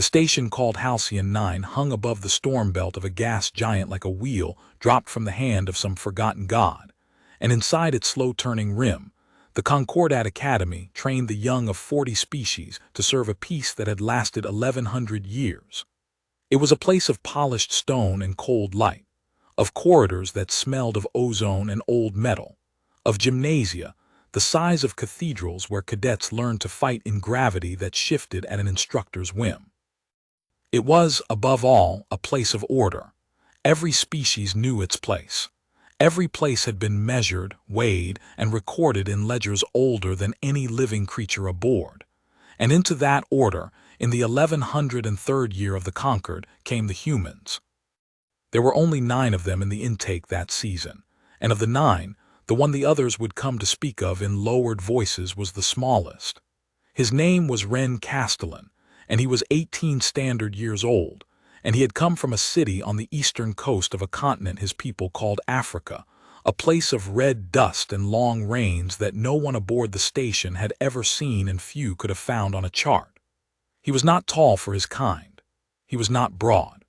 The station called Halcyon 9 hung above the storm belt of a gas giant like a wheel dropped from the hand of some forgotten god, and inside its slow-turning rim, the Concordat Academy trained the young of 40 species to serve a peace that had lasted 1,100 years. It was a place of polished stone and cold light, of corridors that smelled of ozone and old metal, of gymnasia, the size of cathedrals where cadets learned to fight in gravity that shifted at an instructor's whim. It was, above all, a place of order. Every species knew its place. Every place had been measured, weighed, and recorded in ledgers older than any living creature aboard. And into that order, in the 1103rd year of the Concord, came the humans. There were only 9 of them in the intake that season, and of the 9, the one the others would come to speak of in lowered voices was the smallest. His name was Wren Castellan, and he was 18 standard years old, and he had come from a city on the eastern coast of a continent his people called Africa, a place of red dust and long rains that no one aboard the station had ever seen and few could have found on a chart. He was not tall for his kind. He was not broad.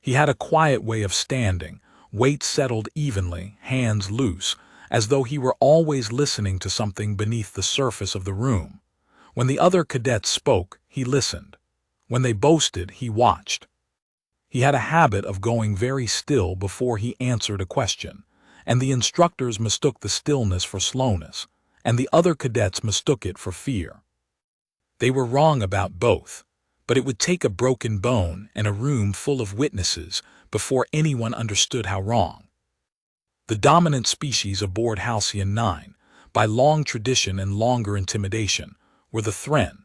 He had a quiet way of standing, weight settled evenly, hands loose, as though he were always listening to something beneath the surface of the room. When the other cadets spoke, he listened. When they boasted, he watched. He had a habit of going very still before he answered a question, and the instructors mistook the stillness for slowness, and the other cadets mistook it for fear. They were wrong about both, but it would take a broken bone and a room full of witnesses before anyone understood how wrong. The dominant species aboard Halcyon 9, by long tradition and longer intimidation, were the Threnn.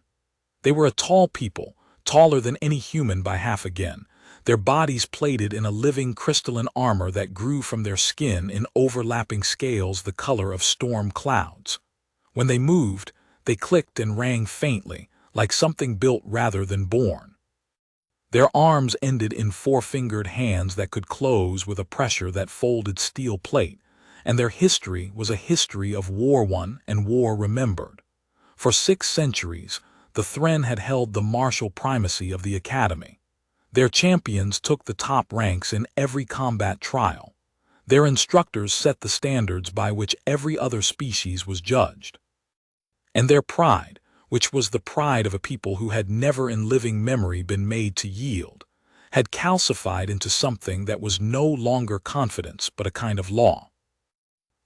They were a tall people, taller than any human by half again, their bodies plated in a living crystalline armor that grew from their skin in overlapping scales the color of storm clouds. When they moved, they clicked and rang faintly, like something built rather than born. Their arms ended in 4-fingered hands that could close with a pressure that folded steel plate, and their history was a history of war won and war remembered. For 6 centuries, the Threnn had held the martial primacy of the Academy. Their champions took the top ranks in every combat trial. Their instructors set the standards by which every other species was judged. And their pride, which was the pride of a people who had never in living memory been made to yield, had calcified into something that was no longer confidence but a kind of law.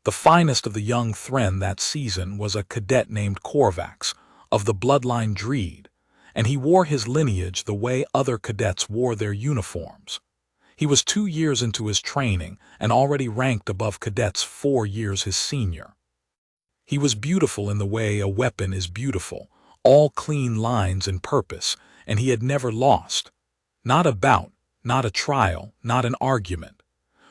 The finest of the young Threnn that season was a cadet named Corvax, of the bloodline Dreed, and he wore his lineage the way other cadets wore their uniforms. He was 2 years into his training and already ranked above cadets 4 years his senior. He was beautiful in the way a weapon is beautiful, all clean lines and purpose, and he had never lost. Not a bout, not a trial, not an argument.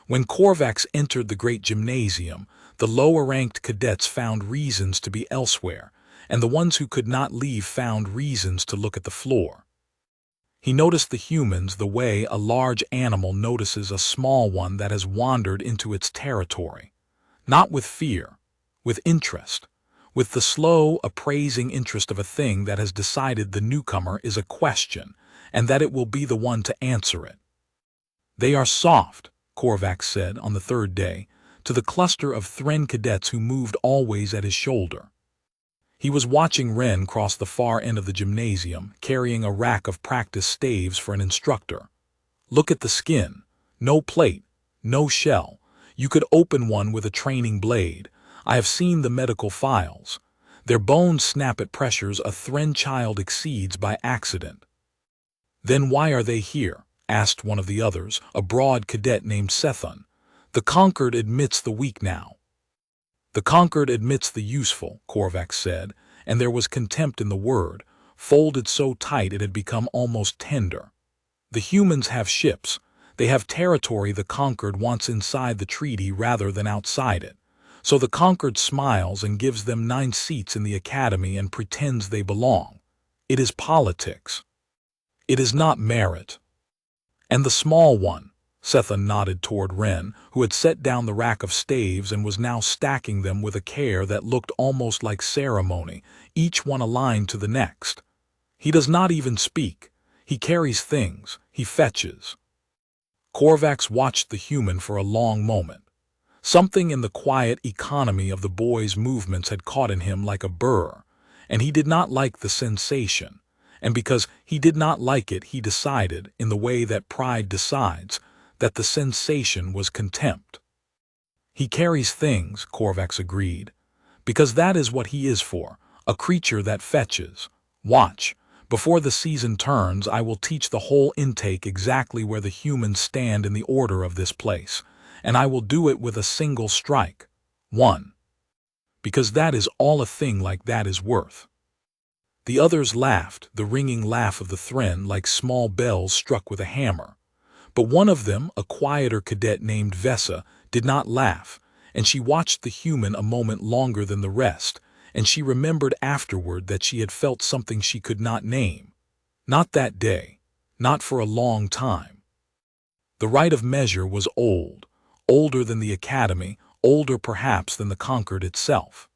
When Corvax entered the great gymnasium, the lower-ranked cadets found reasons to be elsewhere, and the ones who could not leave found reasons to look at the floor. He noticed the humans the way a large animal notices a small one that has wandered into its territory. Not with fear, with interest, with the slow, appraising interest of a thing that has decided the newcomer is a question, and that it will be the one to answer it. "They are soft," Corvax said on the 3rd day, to the cluster of Threnn cadets who moved always at his shoulder. He was watching Wren cross the far end of the gymnasium, carrying a rack of practice staves for an instructor. "Look at the skin. No plate, no shell. You could open one with a training blade. I have seen the medical files. Their bones snap at pressures a Threnn child exceeds by accident." "Then why are they here?" asked one of the others, a broad cadet named Sethun. "The Concord admits the weak now." "The Concord admits the useful," Corvax said, and there was contempt in the word, folded so tight it had become almost tender. "The humans have ships. They have territory the Concord wants inside the treaty rather than outside it. So the Concord smiles and gives them 9 seats in the Academy and pretends they belong. It is politics. It is not merit." "And the small one," Sethun nodded toward Wren, who had set down the rack of staves and was now stacking them with a care that looked almost like ceremony, each one aligned to the next. "He does not even speak. He carries things, he fetches. Korvax watched the human for a long moment. Something in the quiet economy of the boy's movements had caught in him like a burr, and he did not like the sensation. And because he did not like it, he decided, in the way that pride decides, that the sensation was contempt. He carries things, Korvax agreed, because that is what he is for, a creature that fetches. Watch. Before the season turns, I will teach the whole intake exactly where the humans stand in the order of this place, and I will do it with a single strike. 1. Because that is all a thing like that is worth. The others laughed, the ringing laugh of the Threnn like small bells struck with a hammer. But one of them, a quieter cadet named Vesa, did not laugh, and she watched the human a moment longer than the rest, and she remembered afterward that she had felt something she could not name. Not that day, not for a long time. The right of measure was old, older than the Academy, older perhaps than the Concord itself.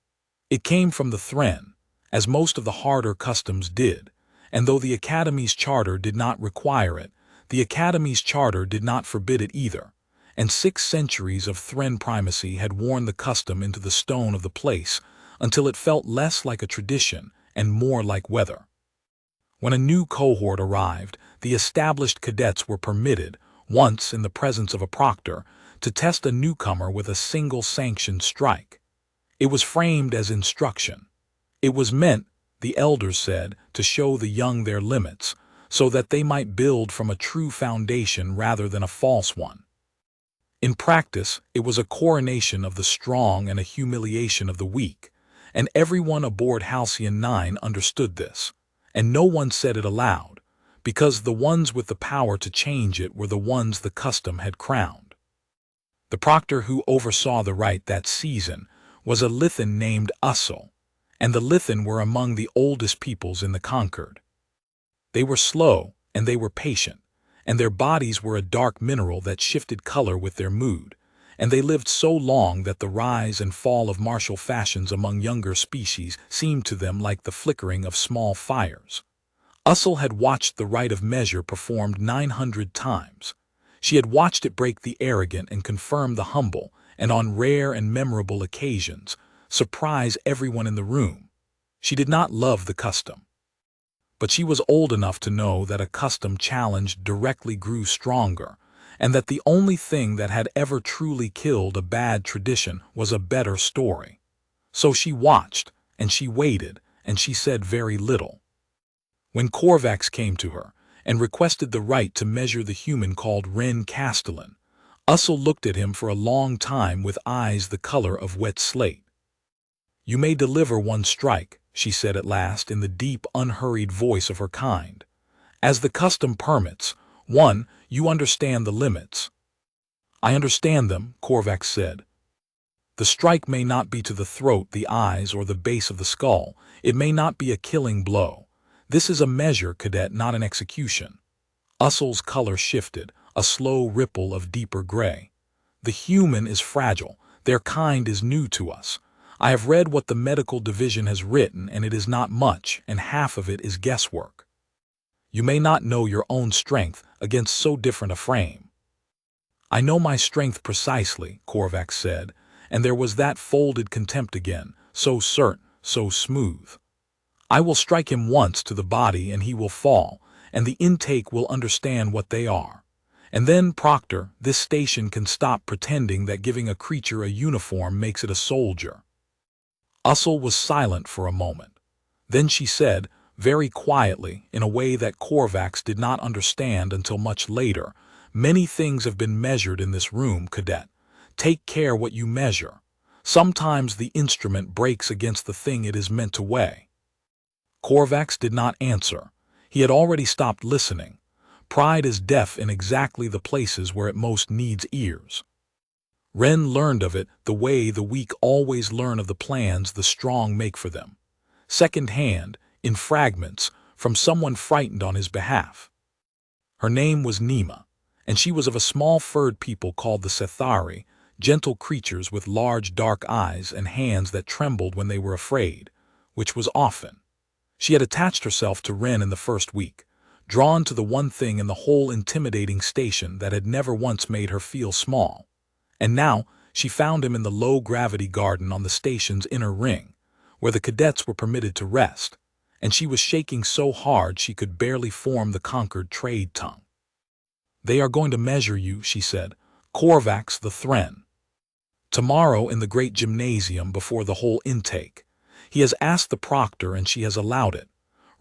It came from the Threnn, as most of the harder customs did, and though the Academy's charter did not require it, the Academy's charter did not forbid it either, and 6 centuries of Threnn primacy had worn the custom into the stone of the place until it felt less like a tradition and more like weather. When a new cohort arrived, the established cadets were permitted, once in the presence of a proctor, to test a newcomer with a single sanctioned strike. It was framed as instruction. It was meant, the elders said, to show the young their limits, so that they might build from a true foundation rather than a false one. In practice, it was a coronation of the strong and a humiliation of the weak, and everyone aboard Halcyon 9 understood this, and no one said it aloud, because the ones with the power to change it were the ones the custom had crowned. The proctor who oversaw the rite that season was a Lithan named Ussel, and the Lithan were among the oldest peoples in the Concord. They were slow, and they were patient, and their bodies were a dark mineral that shifted color with their mood, and they lived so long that the rise and fall of martial fashions among younger species seemed to them like the flickering of small fires. Ussel had watched the rite of measure performed 900 times. She had watched it break the arrogant and confirm the humble, and on rare and memorable occasions, surprise everyone in the room. She did not love the custom. But she was old enough to know that a custom challenged directly grew stronger, and that the only thing that had ever truly killed a bad tradition was a better story. So she watched, and she waited, and she said very little. When Korvax came to her, and requested the right to measure the human called Wren Castellan, Ussel looked at him for a long time with eyes the color of wet slate. "You may deliver one strike," she said at last in the deep, unhurried voice of her kind. "As the custom permits, 1, you understand the limits." "I understand them," Korvax said. "The strike may not be to the throat, the eyes, or the base of the skull. It may not be a killing blow. This is a measure, cadet, not an execution." Ussel's color shifted, a slow ripple of deeper gray. "The human is fragile. Their kind is new to us. I have read what the medical division has written, and it is not much, and half of it is guesswork. You may not know your own strength against so different a frame." "I know my strength precisely," Korvax said, and there was that folded contempt again, so certain, so smooth. "I will strike him once to the body and he will fall, and the intake will understand what they are. And then, Proctor, this station can stop pretending that giving a creature a uniform makes it a soldier." Ussel was silent for a moment. Then she said, very quietly, in a way that Korvax did not understand until much later, "Many things have been measured in this room, cadet. Take care what you measure. Sometimes the instrument breaks against the thing it is meant to weigh." Korvax did not answer. He had already stopped listening. Pride is deaf in exactly the places where it most needs ears. Wren learned of it the way the weak always learn of the plans the strong make for them. Second-hand, in fragments, from someone frightened on his behalf. Her name was Nima, and she was of a small furred people called the Sethari, gentle creatures with large dark eyes and hands that trembled when they were afraid, which was often. She had attached herself to Wren in the first week, drawn to the one thing in the whole intimidating station that had never once made her feel small. And now she found him in the low-gravity garden on the station's inner ring, where the cadets were permitted to rest, and she was shaking so hard she could barely form the conquered trade tongue. "They are going to measure you," she said. "Korvax the Threnn. Tomorrow in the great gymnasium before the whole intake. He has asked the proctor and she has allowed it.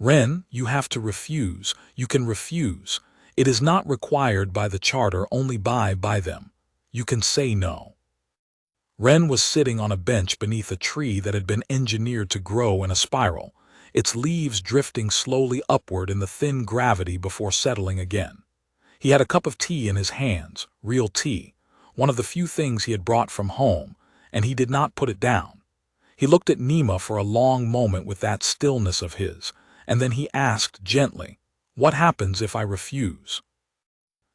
Wren, you have to refuse. You can refuse. It is not required by the charter, only by them. You can say no." Wren was sitting on a bench beneath a tree that had been engineered to grow in a spiral, its leaves drifting slowly upward in the thin gravity before settling again. He had a cup of tea in his hands, real tea, one of the few things he had brought from home, and he did not put it down. He looked at Nima for a long moment with that stillness of his, and then he asked gently, "What happens if I refuse?"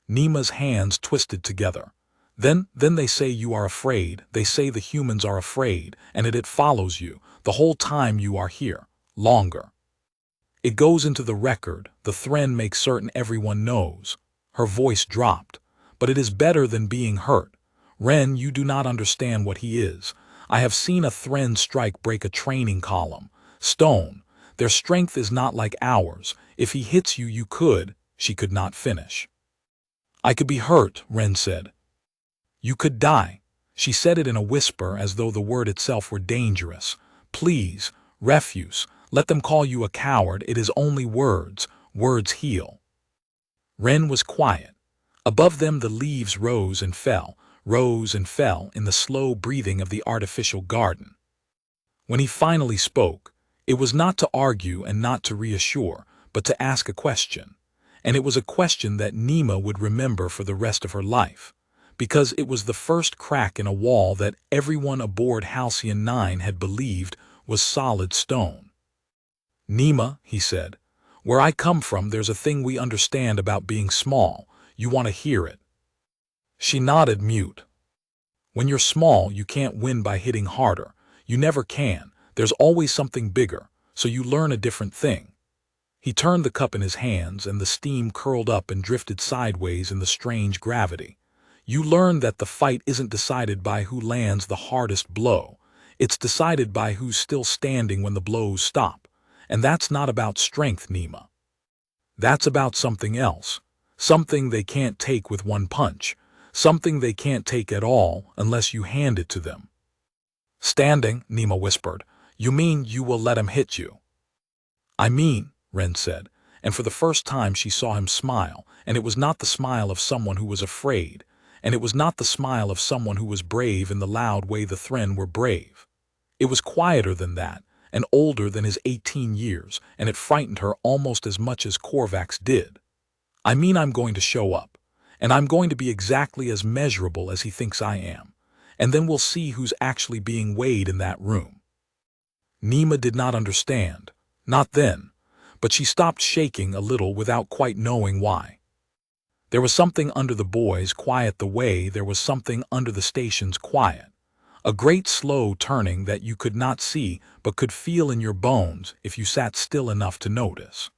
Nima's hands twisted together. Then they say you are afraid, they say the humans are afraid, and it follows you, the whole time you are here, longer. It goes into the record, the Threnn makes certain everyone knows. Her voice dropped. "But it is better than being hurt. Wren, you do not understand what he is. I have seen a Threnn strike break a training column. Stone. Their strength is not like ours. If he hits you, you could." She could not finish. "I could be hurt," Wren said. "You could die." She said it in a whisper as though the word itself were dangerous. "Please, refuse. Let them call you a coward. It is only words. Words heal." Wren was quiet. Above them the leaves rose and fell in the slow breathing of the artificial garden. When he finally spoke, it was not to argue and not to reassure, but to ask a question. And it was a question that Nima would remember for the rest of her life, because it was the first crack in a wall that everyone aboard Halcyon 9 had believed was solid stone. "Nima," he said, "where I come from there's a thing we understand about being small. You want to hear it?" She nodded, mute. "When you're small, you can't win by hitting harder. You never can. There's always something bigger, so you learn a different thing." He turned the cup in his hands, and the steam curled up and drifted sideways in the strange gravity. "You learn that the fight isn't decided by who lands the hardest blow. It's decided by who's still standing when the blows stop. And that's not about strength, Nima. That's about something else. Something they can't take with one punch. Something they can't take at all unless you hand it to them." "Standing," Nima whispered. "You mean you will let him hit you?" "I mean," Wren said, and for the first time she saw him smile, and it was not the smile of someone who was afraid, and it was not the smile of someone who was brave in the loud way the Threnn were brave. It was quieter than that, and older than his 18 years, and it frightened her almost as much as Korvax did. "I mean I'm going to show up, and I'm going to be exactly as measurable as he thinks I am, and then we'll see who's actually being weighed in that room." Nima did not understand, not then, but she stopped shaking a little without quite knowing why. There was something under the boys' quiet the way there was something under the station's quiet. A great slow turning that you could not see but could feel in your bones if you sat still enough to notice.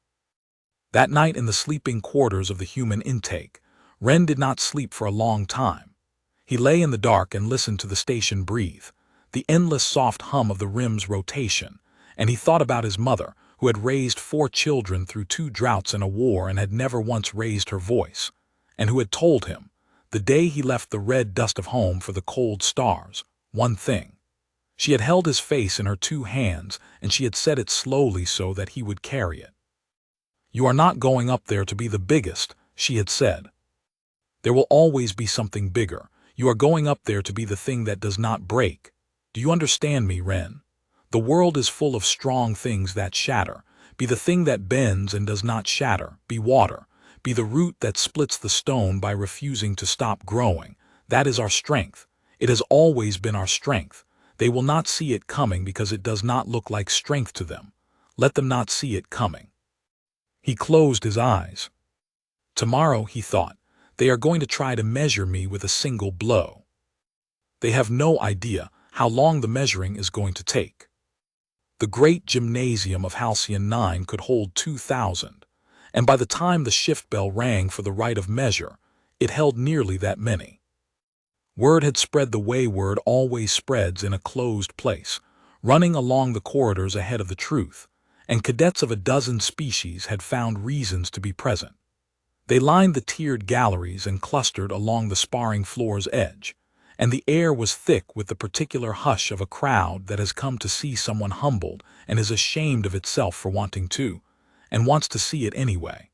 That night in the sleeping quarters of the human intake, Wren did not sleep for a long time. He lay in the dark and listened to the station breathe, the endless soft hum of the rim's rotation, and he thought about his mother, who had raised 4 children through 2 droughts and a war and had never once raised her voice, and who had told him, the day he left the red dust of home for the cold stars, one thing. She had held his face in her 2 hands, and she had said it slowly so that he would carry it. "You are not going up there to be the biggest," she had said. "There will always be something bigger. You are going up there to be the thing that does not break. Do you understand me, Wren? The world is full of strong things that shatter. Be the thing that bends and does not shatter. Be water. Be the root that splits the stone by refusing to stop growing. That is our strength. It has always been our strength. They will not see it coming because it does not look like strength to them. Let them not see it coming." He closed his eyes. Tomorrow, he thought, they are going to try to measure me with a single blow. They have no idea how long the measuring is going to take. The great gymnasium of Halcyon 9 could hold 2,000, and by the time the shift bell rang for the right of measure, it held nearly that many. Word had spread the way word always spreads in a closed place, running along the corridors ahead of the truth, and cadets of a dozen species had found reasons to be present. They lined the tiered galleries and clustered along the sparring floor's edge, and the air was thick with the particular hush of a crowd that has come to see someone humbled and is ashamed of itself for wanting to, and wants to see it anyway.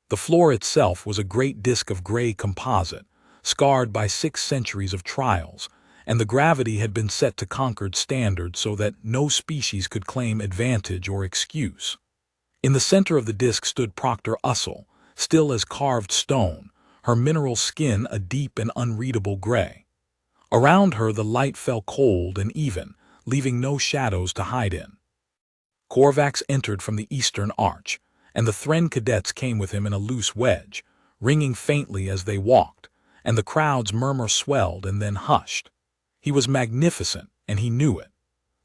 The floor itself was a great disk of gray composite, scarred by 6 centuries of trials, and the gravity had been set to Concord standards so that no species could claim advantage or excuse. In the center of the disk stood Proctor Ussel, still as carved stone, her mineral skin a deep and unreadable gray. Around her the light fell cold and even, leaving no shadows to hide in. Korvax entered from the eastern arch, and the Threnn cadets came with him in a loose wedge, ringing faintly as they walked, and the crowd's murmur swelled and then hushed. He was magnificent, and he knew it.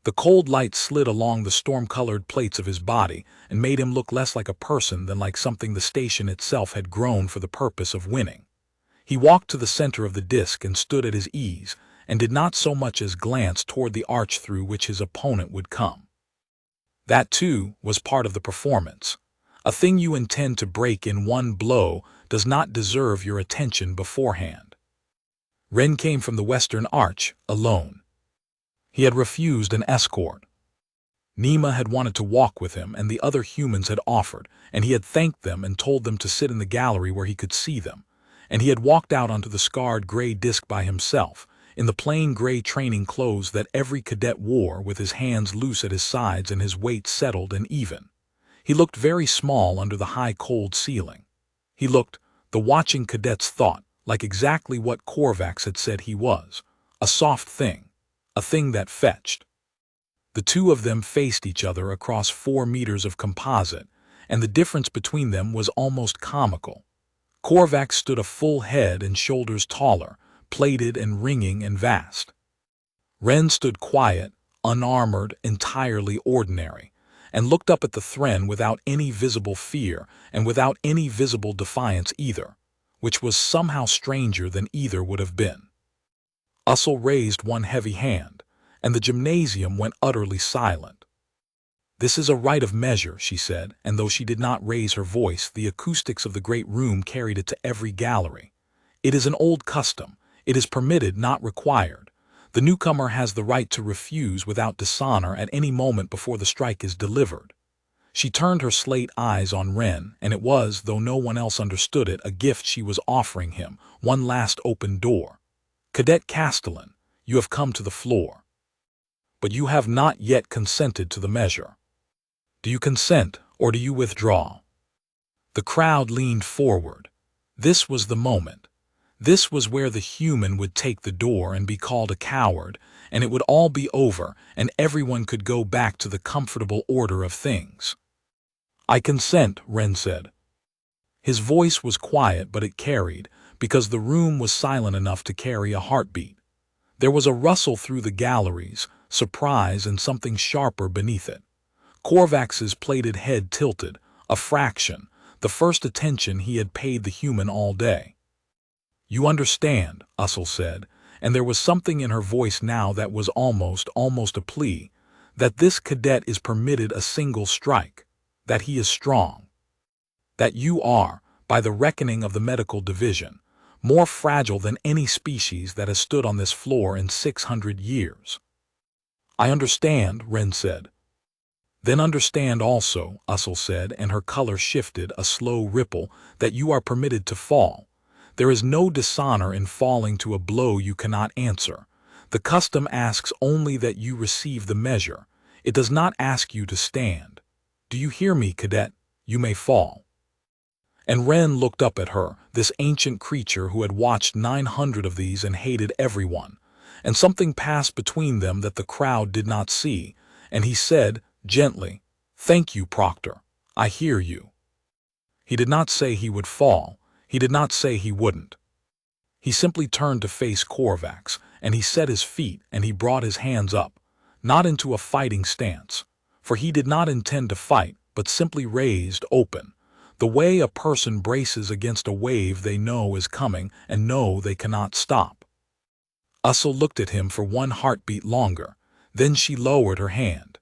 The cold light slid along the storm-colored plates of his body and made him look less like a person than like something the station itself had grown for the purpose of winning. He walked to the center of the disk and stood at his ease, and did not so much as glance toward the arch through which his opponent would come. That, too, was part of the performance. A thing you intend to break in one blow does not deserve your attention beforehand. Wren came from the western arch, alone. He had refused an escort. Nema had wanted to walk with him, and the other humans had offered, and he had thanked them and told them to sit in the gallery where he could see them, and he had walked out onto the scarred gray disk by himself, in the plain gray training clothes that every cadet wore, with his hands loose at his sides and his weight settled and even. He looked very small under the high cold ceiling. He looked, the watching cadets thought, like exactly what Korvax had said he was, a soft thing, a thing that fetched. The two of them faced each other across 4 meters of composite, and the difference between them was almost comical. Korvax stood a full head and shoulders taller, plated and ringing and vast. Wren stood quiet, unarmored, entirely ordinary, and looked up at the Threnn without any visible fear and without any visible defiance either, which was somehow stranger than either would have been. Ussel raised one heavy hand, and the gymnasium went utterly silent. "This is a right of measure," she said, and though she did not raise her voice, the acoustics of the great room carried it to every gallery. "It is an old custom. It is permitted, not required. The newcomer has the right to refuse without dishonor at any moment before the strike is delivered." She turned her slate eyes on Wren, and it was, though no one else understood it, a gift she was offering him, one last open door. "Cadet Castellan, you have come to the floor. But you have not yet consented to the measure. Do you consent, or do you withdraw?" The crowd leaned forward. This was the moment. This was where the human would take the door and be called a coward, and it would all be over, and everyone could go back to the comfortable order of things. "I consent," Wren said. His voice was quiet, but it carried, because the room was silent enough to carry a heartbeat. There was a rustle through the galleries, surprise and something sharper beneath it. Korvax's plated head tilted, a fraction, the first attention he had paid the human all day. "You understand," Ussel said, and there was something in her voice now that was almost a plea, "that this cadet is permitted a single strike, that he is strong. That you are, by the reckoning of the medical division, more fragile than any species that has stood on this floor in 600 years. "I understand," Wren said. "Then understand also," Ussel said, and her color shifted, a slow ripple, "that you are permitted to fall. There is no dishonor in falling to a blow you cannot answer. The custom asks only that you receive the measure. It does not ask you to stand. Do you hear me, cadet? You may fall." And Wren looked up at her, this ancient creature who had watched 900 of these and hated everyone, and something passed between them that the crowd did not see, and he said, gently, "Thank you, Proctor. I hear you." He did not say he would fall. He did not say he wouldn't. He simply turned to face Korvax, and he set his feet and he brought his hands up, not into a fighting stance, for he did not intend to fight, but simply raised, open, The way a person braces against a wave they know is coming and know they cannot stop. Usul looked at him for one heartbeat longer. Then she lowered her hand.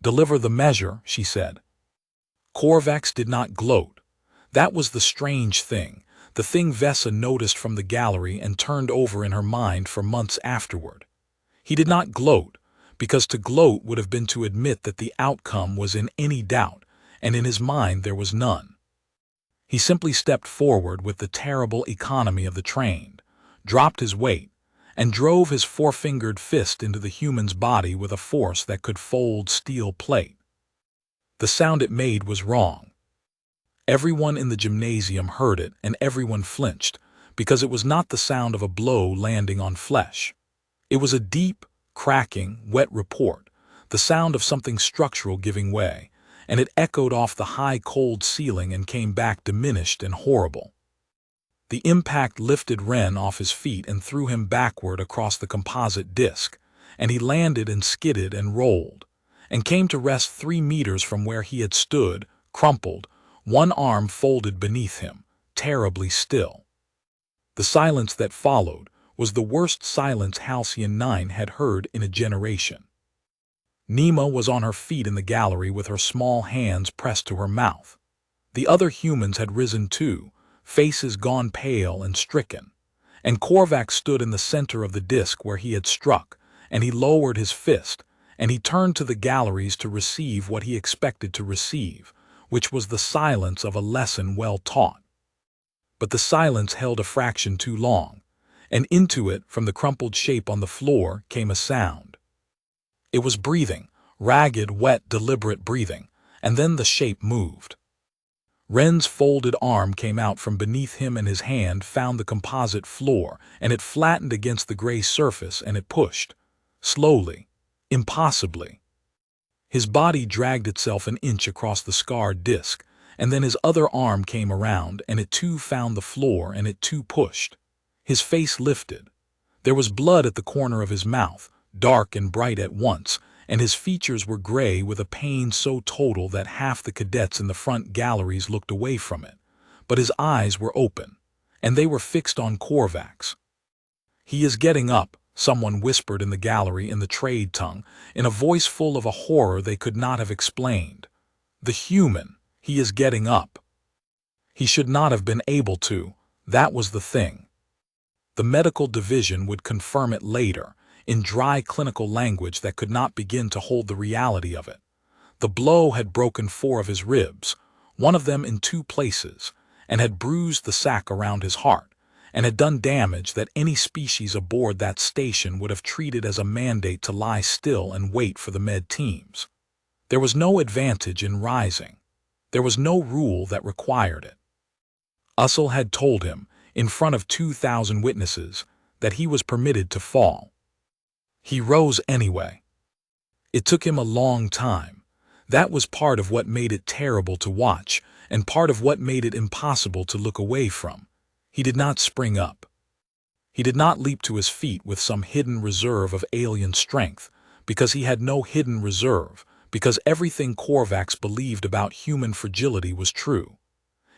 "Deliver the measure," she said. Korvax did not gloat. That was the strange thing, the thing Vesa noticed from the gallery and turned over in her mind for months afterward. He did not gloat, because to gloat would have been to admit that the outcome was in any doubt, and in his mind there was none. He simply stepped forward with the terrible economy of the trained, dropped his weight, and drove his four-fingered fist into the human's body with a force that could fold steel plate. The sound it made was wrong. Everyone in the gymnasium heard it, and everyone flinched, because it was not the sound of a blow landing on flesh. It was a deep, cracking, wet report, the sound of something structural giving way, and it echoed off the high, cold ceiling and came back diminished and horrible. The impact lifted Wren off his feet and threw him backward across the composite disc, and he landed and skidded and rolled, and came to rest 3 meters from where he had stood, crumpled, one arm folded beneath him, terribly still. The silence that followed was the worst silence Halcyon 9 had heard in a generation. Nema was on her feet in the gallery with her small hands pressed to her mouth. The other humans had risen too, faces gone pale and stricken, and Korvax stood in the center of the disc where he had struck, and he lowered his fist, and he turned to the galleries to receive what he expected to receive, which was the silence of a lesson well taught. But the silence held a fraction too long, and into it, from the crumpled shape on the floor, came a sound. It was breathing, ragged, wet, deliberate breathing, and then the shape moved. Wren's folded arm came out from beneath him and his hand found the composite floor, and it flattened against the gray surface and it pushed. Slowly, impossibly. His body dragged itself an inch across the scarred disc, and then his other arm came around and it too found the floor and it too pushed. His face lifted. There was blood at the corner of his mouth, dark and bright at once, and his features were gray with a pain so total that half the cadets in the front galleries looked away from it. But his eyes were open, and they were fixed on Korvax. "He is getting up," someone whispered in the gallery in the trade tongue, in a voice full of a horror they could not have explained. "The human, he is getting up." He should not have been able to, that was the thing. The medical division would confirm it later, in dry clinical language that could not begin to hold the reality of it. The blow had broken 4 of his ribs, one of them in 2 places, and had bruised the sac around his heart, and had done damage that any species aboard that station would have treated as a mandate to lie still and wait for the med teams. There was no advantage in rising. There was no rule that required it. Usul had told him, in front of 2,000 witnesses, that he was permitted to fall. He rose anyway. It took him a long time. That was part of what made it terrible to watch, and part of what made it impossible to look away from. He did not spring up. He did not leap to his feet with some hidden reserve of alien strength, because he had no hidden reserve, because everything Korvax believed about human fragility was true.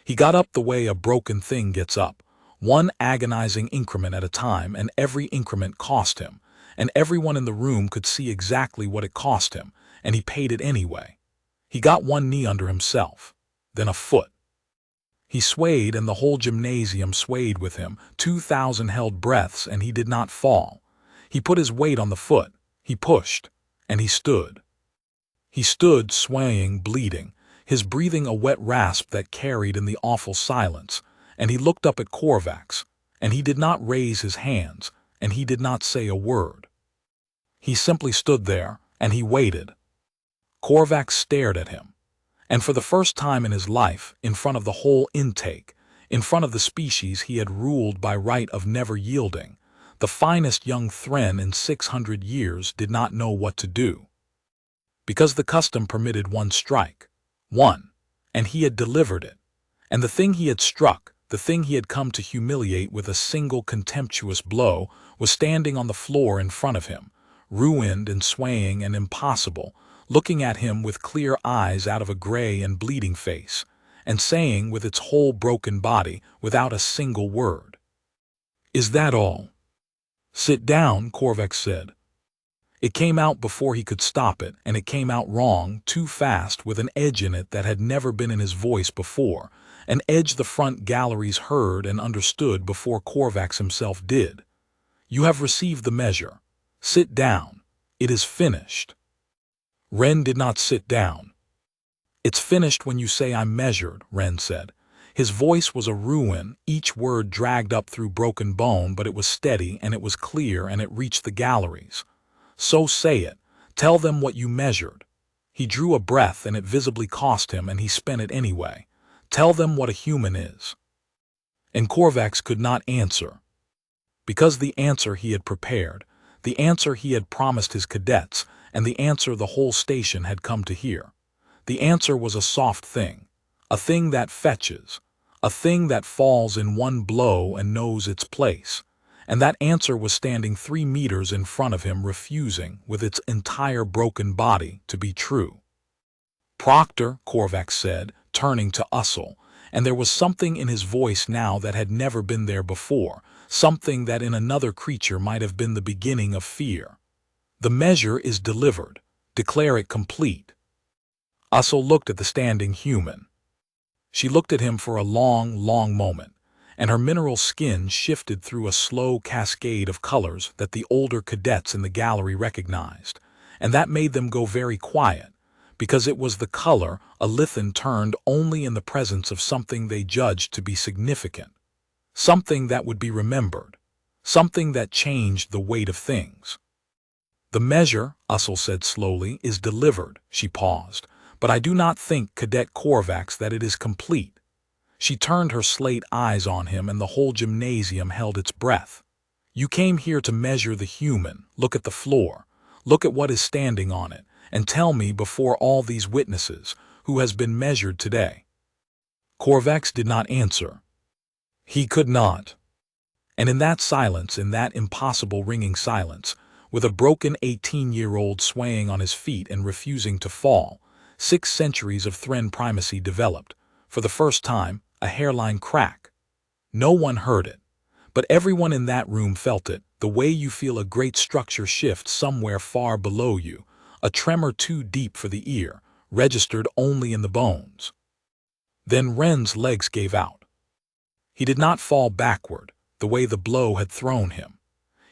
He got up the way a broken thing gets up, one agonizing increment at a time, and every increment cost him, and everyone in the room could see exactly what it cost him, and he paid it anyway. He got one knee under himself, then a foot. He swayed and the whole gymnasium swayed with him, 2,000 held breaths, and he did not fall. He put his weight on the foot, he pushed, and he stood. He stood swaying, bleeding, his breathing a wet rasp that carried in the awful silence, and he looked up at Korvax, and he did not raise his hands, and he did not say a word. He simply stood there, and he waited. Korvax stared at him, and for the first time in his life, in front of the whole intake, in front of the species he had ruled by right of never yielding, the finest young Threnn in 600 years did not know what to do. Because the custom permitted one strike, one, and he had delivered it, and the thing he had struck, the thing he had come to humiliate with a single contemptuous blow, was standing on the floor in front of him, ruined and swaying and impossible, looking at him with clear eyes out of a gray and bleeding face, and saying with its whole broken body, without a single word, "Is that all?" "Sit down," Korvax said. It came out before he could stop it, and it came out wrong, too fast, with an edge in it that had never been in his voice before, an edge the front galleries heard and understood before Korvax himself did. "You have received the measure. Sit down. It is finished." Wren did not sit down. "It's finished when you say I'm measured," Wren said. His voice was a ruin, each word dragged up through broken bone, but it was steady and it was clear and it reached the galleries. "So say it. Tell them what you measured." He drew a breath and it visibly cost him, and he spent it anyway. "Tell them what a human is." And Korvax could not answer. Because the answer he had prepared, the answer he had promised his cadets, and the answer the whole station had come to hear. The answer was a soft thing, a thing that fetches, a thing that falls in one blow and knows its place. And that answer was standing 3 meters in front of him, refusing, with its entire broken body, to be true. "Proctor," Korvax said, turning to Ussel, and there was something in his voice now that had never been there before, something that in another creature might have been the beginning of fear. "The measure is delivered. Declare it complete." Ussel looked at the standing human. She looked at him for a long, long moment, and her mineral skin shifted through a slow cascade of colors that the older cadets in the gallery recognized, and that made them go very quiet, because it was the color a Lithan turned only in the presence of something they judged to be significant, something that would be remembered, something that changed the weight of things. "The measure," Ussel said slowly, "is delivered." She paused. "But I do not think, Cadet Korvax, that it is complete." She turned her slate eyes on him, and the whole gymnasium held its breath. "You came here to measure the human. Look at the floor. Look at what is standing on it, and tell me before all these witnesses, who has been measured today." Korvax did not answer. He could not. And in that silence, in that impossible ringing silence, with a broken 18-year-old swaying on his feet and refusing to fall, 6 centuries of Threnn primacy developed, for the first time, a hairline crack. No one heard it, but everyone in that room felt it, the way you feel a great structure shift somewhere far below you, a tremor too deep for the ear, registered only in the bones. Then Wren's legs gave out. He did not fall backward, the way the blow had thrown him.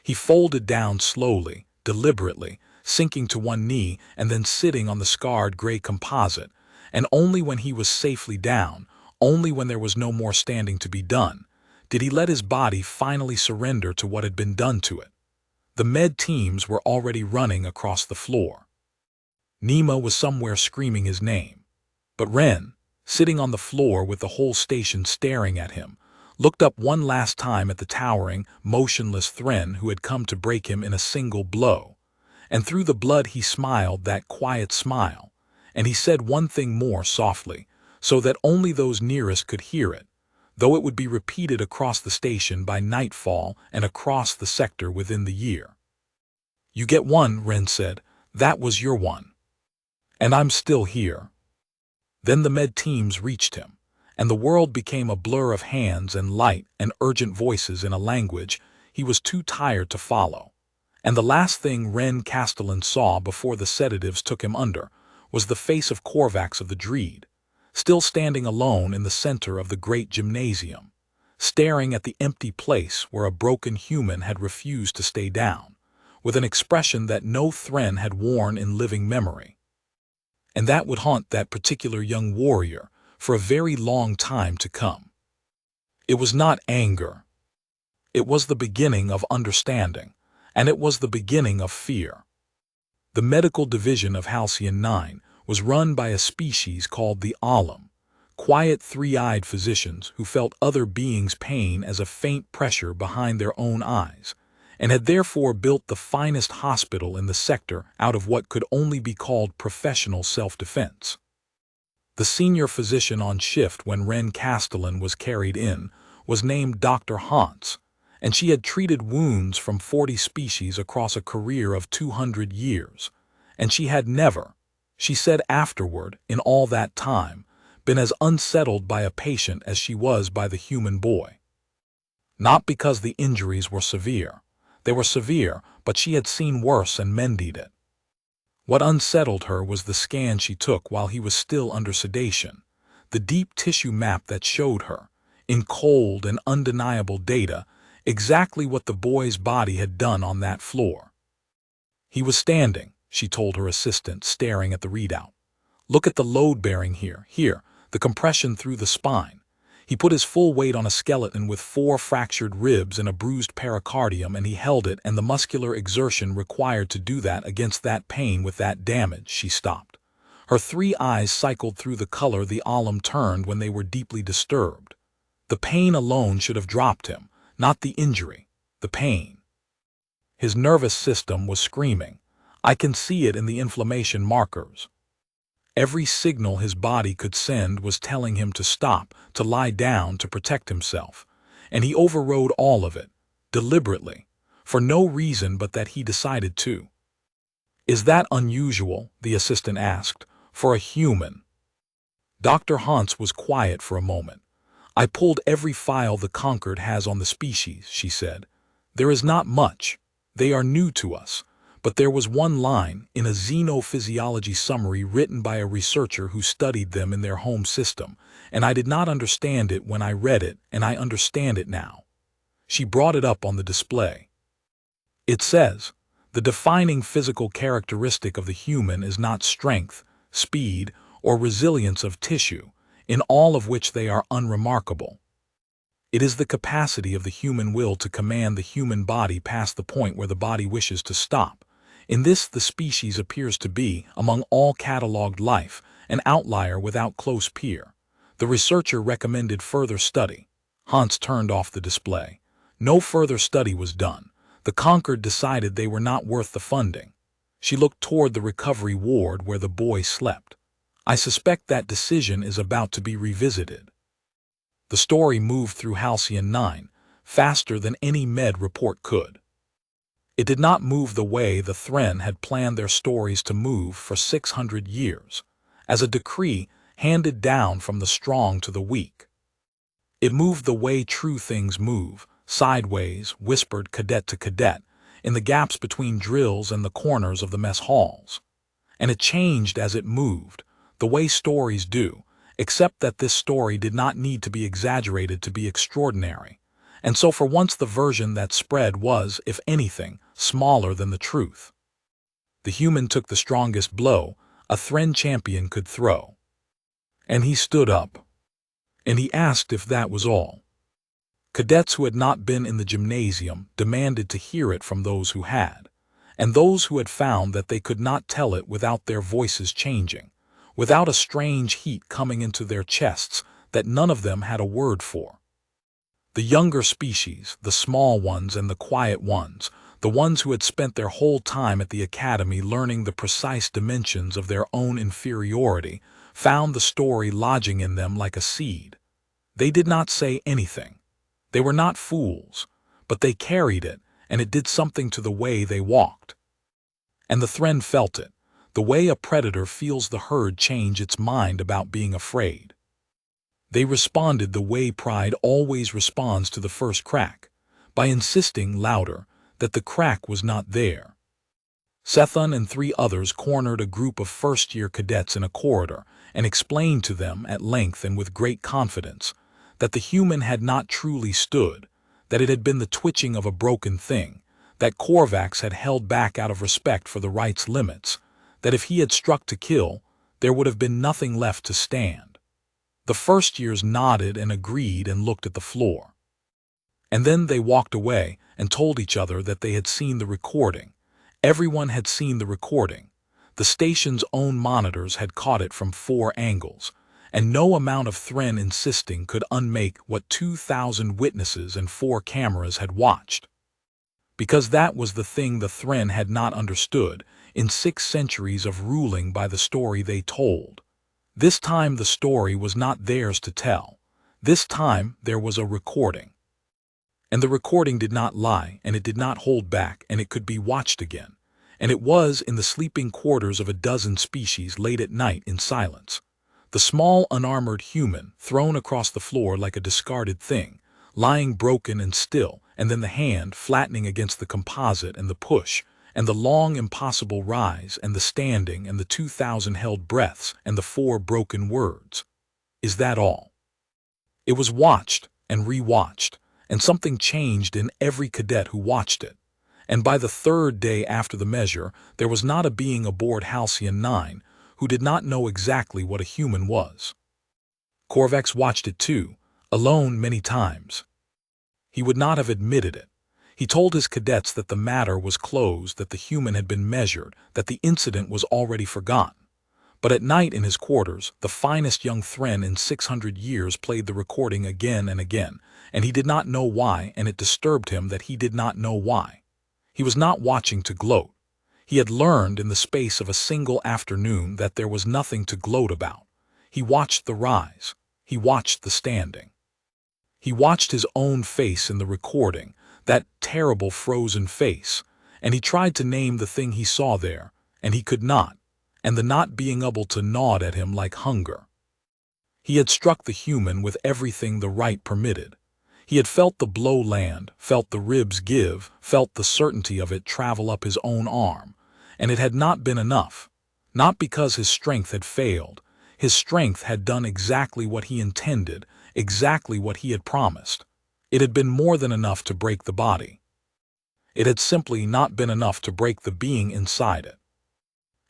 He folded down slowly, deliberately, sinking to one knee and then sitting on the scarred gray composite, and only when he was safely down, only when there was no more standing to be done, did he let his body finally surrender to what had been done to it. The med teams were already running across the floor. Nima was somewhere screaming his name. But Wren, sitting on the floor with the whole station staring at him, looked up one last time at the towering, motionless Threnn who had come to break him in a single blow. And through the blood he smiled that quiet smile, and he said one thing more softly, so that only those nearest could hear it, though it would be repeated across the station by nightfall and across the sector within the year. "You get one," Wren said. "That was your one. And I'm still here." Then the med teams reached him, and the world became a blur of hands and light and urgent voices in a language he was too tired to follow. And the last thing Wren Castellan saw before the sedatives took him under was the face of Korvax of the Dreed, still standing alone in the center of the great gymnasium, staring at the empty place where a broken human had refused to stay down, with an expression that no Threnn had worn in living memory. And that would haunt that particular young warrior for a very long time to come. It was not anger. It was the beginning of understanding, and it was the beginning of fear. The medical division of Halcyon 9 was run by a species called the Alim, quiet 3-eyed physicians who felt other beings' pain as a faint pressure behind their own eyes, and had therefore built the finest hospital in the sector out of what could only be called professional self-defense. The senior physician on shift when Wren Castellan was carried in was named Dr. Hans, and she had treated wounds from 40 species across a career of 200 years, and she had never, she said afterward, in all that time, been as unsettled by a patient as she was by the human boy. Not because the injuries were severe. They were severe, but she had seen worse and mended it. What unsettled her was the scan she took while he was still under sedation, the deep tissue map that showed her, in cold and undeniable data, exactly what the boy's body had done on that floor. He was standing, she told her assistant, staring at the readout. Look at the load bearing here, the compression through the spine. He put his full weight on a skeleton with 4 fractured ribs and a bruised pericardium, and he held it, and the muscular exertion required to do that against that pain with that damage. She stopped. Her 3 eyes cycled through the color the alum turned when they were deeply disturbed. The pain alone should have dropped him, not the injury, the pain. His nervous system was screaming. I can see it in the inflammation markers. Every signal his body could send was telling him to stop, to lie down, to protect himself. And he overrode all of it, deliberately, for no reason but that he decided to. Is that unusual? The assistant asked, for a human. Dr. Hans was quiet for a moment. I pulled every file the Concord has on the species, she said. There is not much. They are new to us. But there was one line in a xenophysiology summary written by a researcher who studied them in their home system, and I did not understand it when I read it, and I understand it now. She brought it up on the display. It says, the defining physical characteristic of the human is not strength, speed, or resilience of tissue, in all of which they are unremarkable. It is the capacity of the human will to command the human body past the point where the body wishes to stop. In this, the species appears to be, among all catalogued life, an outlier without close peer. The researcher recommended further study. Hans turned off the display. No further study was done. The Concord decided they were not worth the funding. She looked toward the recovery ward where the boy slept. I suspect that decision is about to be revisited. The story moved through Halcyon 9, faster than any med report could. It did not move the way the Threnn had planned their stories to move for 600 years, as a decree handed down from the strong to the weak. It moved the way true things move, sideways, whispered cadet to cadet, in the gaps between drills and the corners of the mess halls. And it changed as it moved, the way stories do, except that this story did not need to be exaggerated to be extraordinary. And so for once the version that spread was, if anything, smaller than the truth. The human took the strongest blow a Threnn champion could throw. And he stood up. And he asked if that was all. Cadets who had not been in the gymnasium demanded to hear it from those who had, and those who had found that they could not tell it without their voices changing, without a strange heat coming into their chests that none of them had a word for. The younger species, the small ones and the quiet ones, the ones who had spent their whole time at the academy learning the precise dimensions of their own inferiority, found the story lodging in them like a seed. They did not say anything. They were not fools, but they carried it, and it did something to the way they walked. And the Threnn felt it, the way a predator feels the herd change its mind about being afraid. They responded the way pride always responds to the first crack, by insisting louder that the crack was not there. Sethan and 3 others cornered a group of first-year cadets in a corridor and explained to them at length and with great confidence that the human had not truly stood, that it had been the twitching of a broken thing, that Korvax had held back out of respect for the right's limits, that if he had struck to kill, there would have been nothing left to stand. The first years nodded and agreed and looked at the floor. And then they walked away and told each other that they had seen the recording. Everyone had seen the recording. The station's own monitors had caught it from 4 angles, and no amount of Threnn insisting could unmake what 2,000 witnesses and 4 cameras had watched. Because that was the thing the Threnn had not understood in 6 centuries of ruling by the story they told. This time the story was not theirs to tell. This time there was a recording. And the recording did not lie, and it did not hold back, and it could be watched again. And it was in the sleeping quarters of a dozen species late at night in silence. The small, unarmored human, thrown across the floor like a discarded thing, lying broken and still, and then the hand flattening against the composite and the push, and the long, impossible rise, and the standing, and the 2,000 held breaths, and the 4 broken words. Is that all? It was watched and re-watched, and something changed in every cadet who watched it. And by the 3rd day after the measure, there was not a being aboard Halcyon 9 who did not know exactly what a human was. Korvax watched it too, alone many times. He would not have admitted it. He told his cadets that the matter was closed, that the human had been measured, that the incident was already forgotten. But at night in his quarters, the finest young Threnn in 600 years played the recording again and again, and he did not know why, and it disturbed him that he did not know why. He was not watching to gloat. He had learned in the space of a single afternoon that there was nothing to gloat about. He watched the rise. He watched the standing. He watched his own face in the recording, that terrible frozen face, and he tried to name the thing he saw there, and he could not, and the not being able to gnawed at him like hunger. He had struck the human with everything the right permitted. He had felt the blow land, felt the ribs give, felt the certainty of it travel up his own arm, and it had not been enough. Not because his strength had failed. His strength had done exactly what he intended, exactly what he had promised. It had been more than enough to break the body. It had simply not been enough to break the being inside it.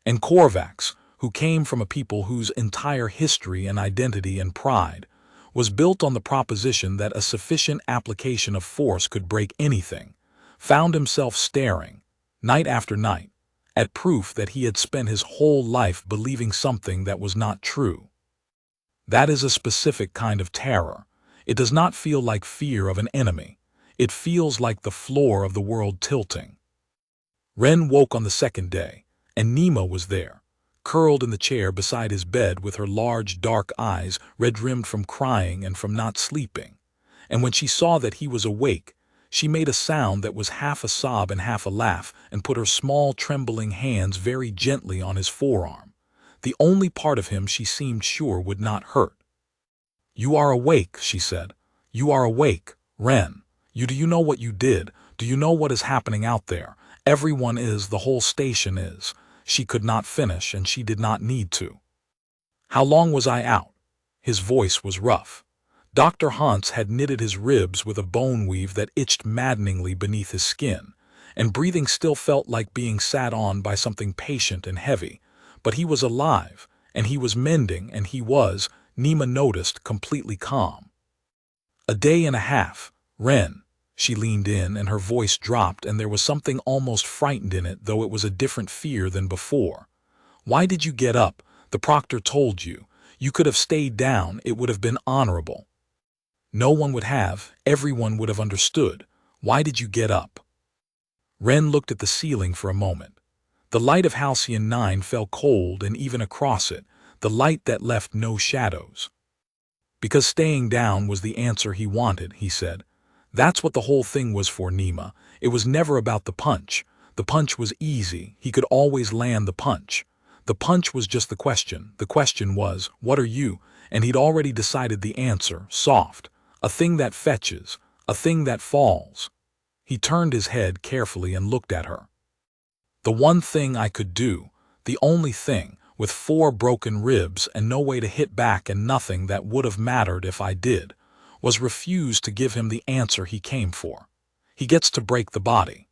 And Korvax, who came from a people whose entire history and identity and pride was built on the proposition that a sufficient application of force could break anything, found himself staring, night after night, at proof that he had spent his whole life believing something that was not true. That is a specific kind of terror. It does not feel like fear of an enemy. It feels like the floor of the world tilting. Wren woke on the 2nd day, and Nima was there, curled in the chair beside his bed with her large dark eyes red-rimmed from crying and from not sleeping. And when she saw that he was awake, she made a sound that was half a sob and half a laugh and put her small trembling hands very gently on his forearm, the only part of him she seemed sure would not hurt. "You are awake," she said. "You are awake, Wren. Do you know what you did? Do you know what is happening out there? Everyone is, the whole station is." She could not finish, and she did not need to. "How long was I out?" His voice was rough. Dr. Hans had knitted his ribs with a bone weave that itched maddeningly beneath his skin, and breathing still felt like being sat on by something patient and heavy. But he was alive, and he was mending, and he was, Nima noticed, completely calm. "A day and a half, Wren." She leaned in, and her voice dropped, and there was something almost frightened in it, though it was a different fear than before. "Why did you get up? The proctor told you. You could have stayed down. It would have been honorable." "No one would have. Everyone would have understood. Why did you get up?" Wren looked at the ceiling for a moment. The light of Halcyon 9 fell cold, and even across it, the light that left no shadows. "Because staying down was the answer he wanted," he said. "That's what the whole thing was for, Nima. It was never about the punch. The punch was easy. He could always land the punch. The punch was just the question. The question was, what are you? And he'd already decided the answer, soft. A thing that fetches. A thing that falls." He turned his head carefully and looked at her. "The one thing I could do, the only thing, with 4 broken ribs and no way to hit back and nothing that would have mattered if I did, was refuse to give him the answer he came for. He gets to break the body.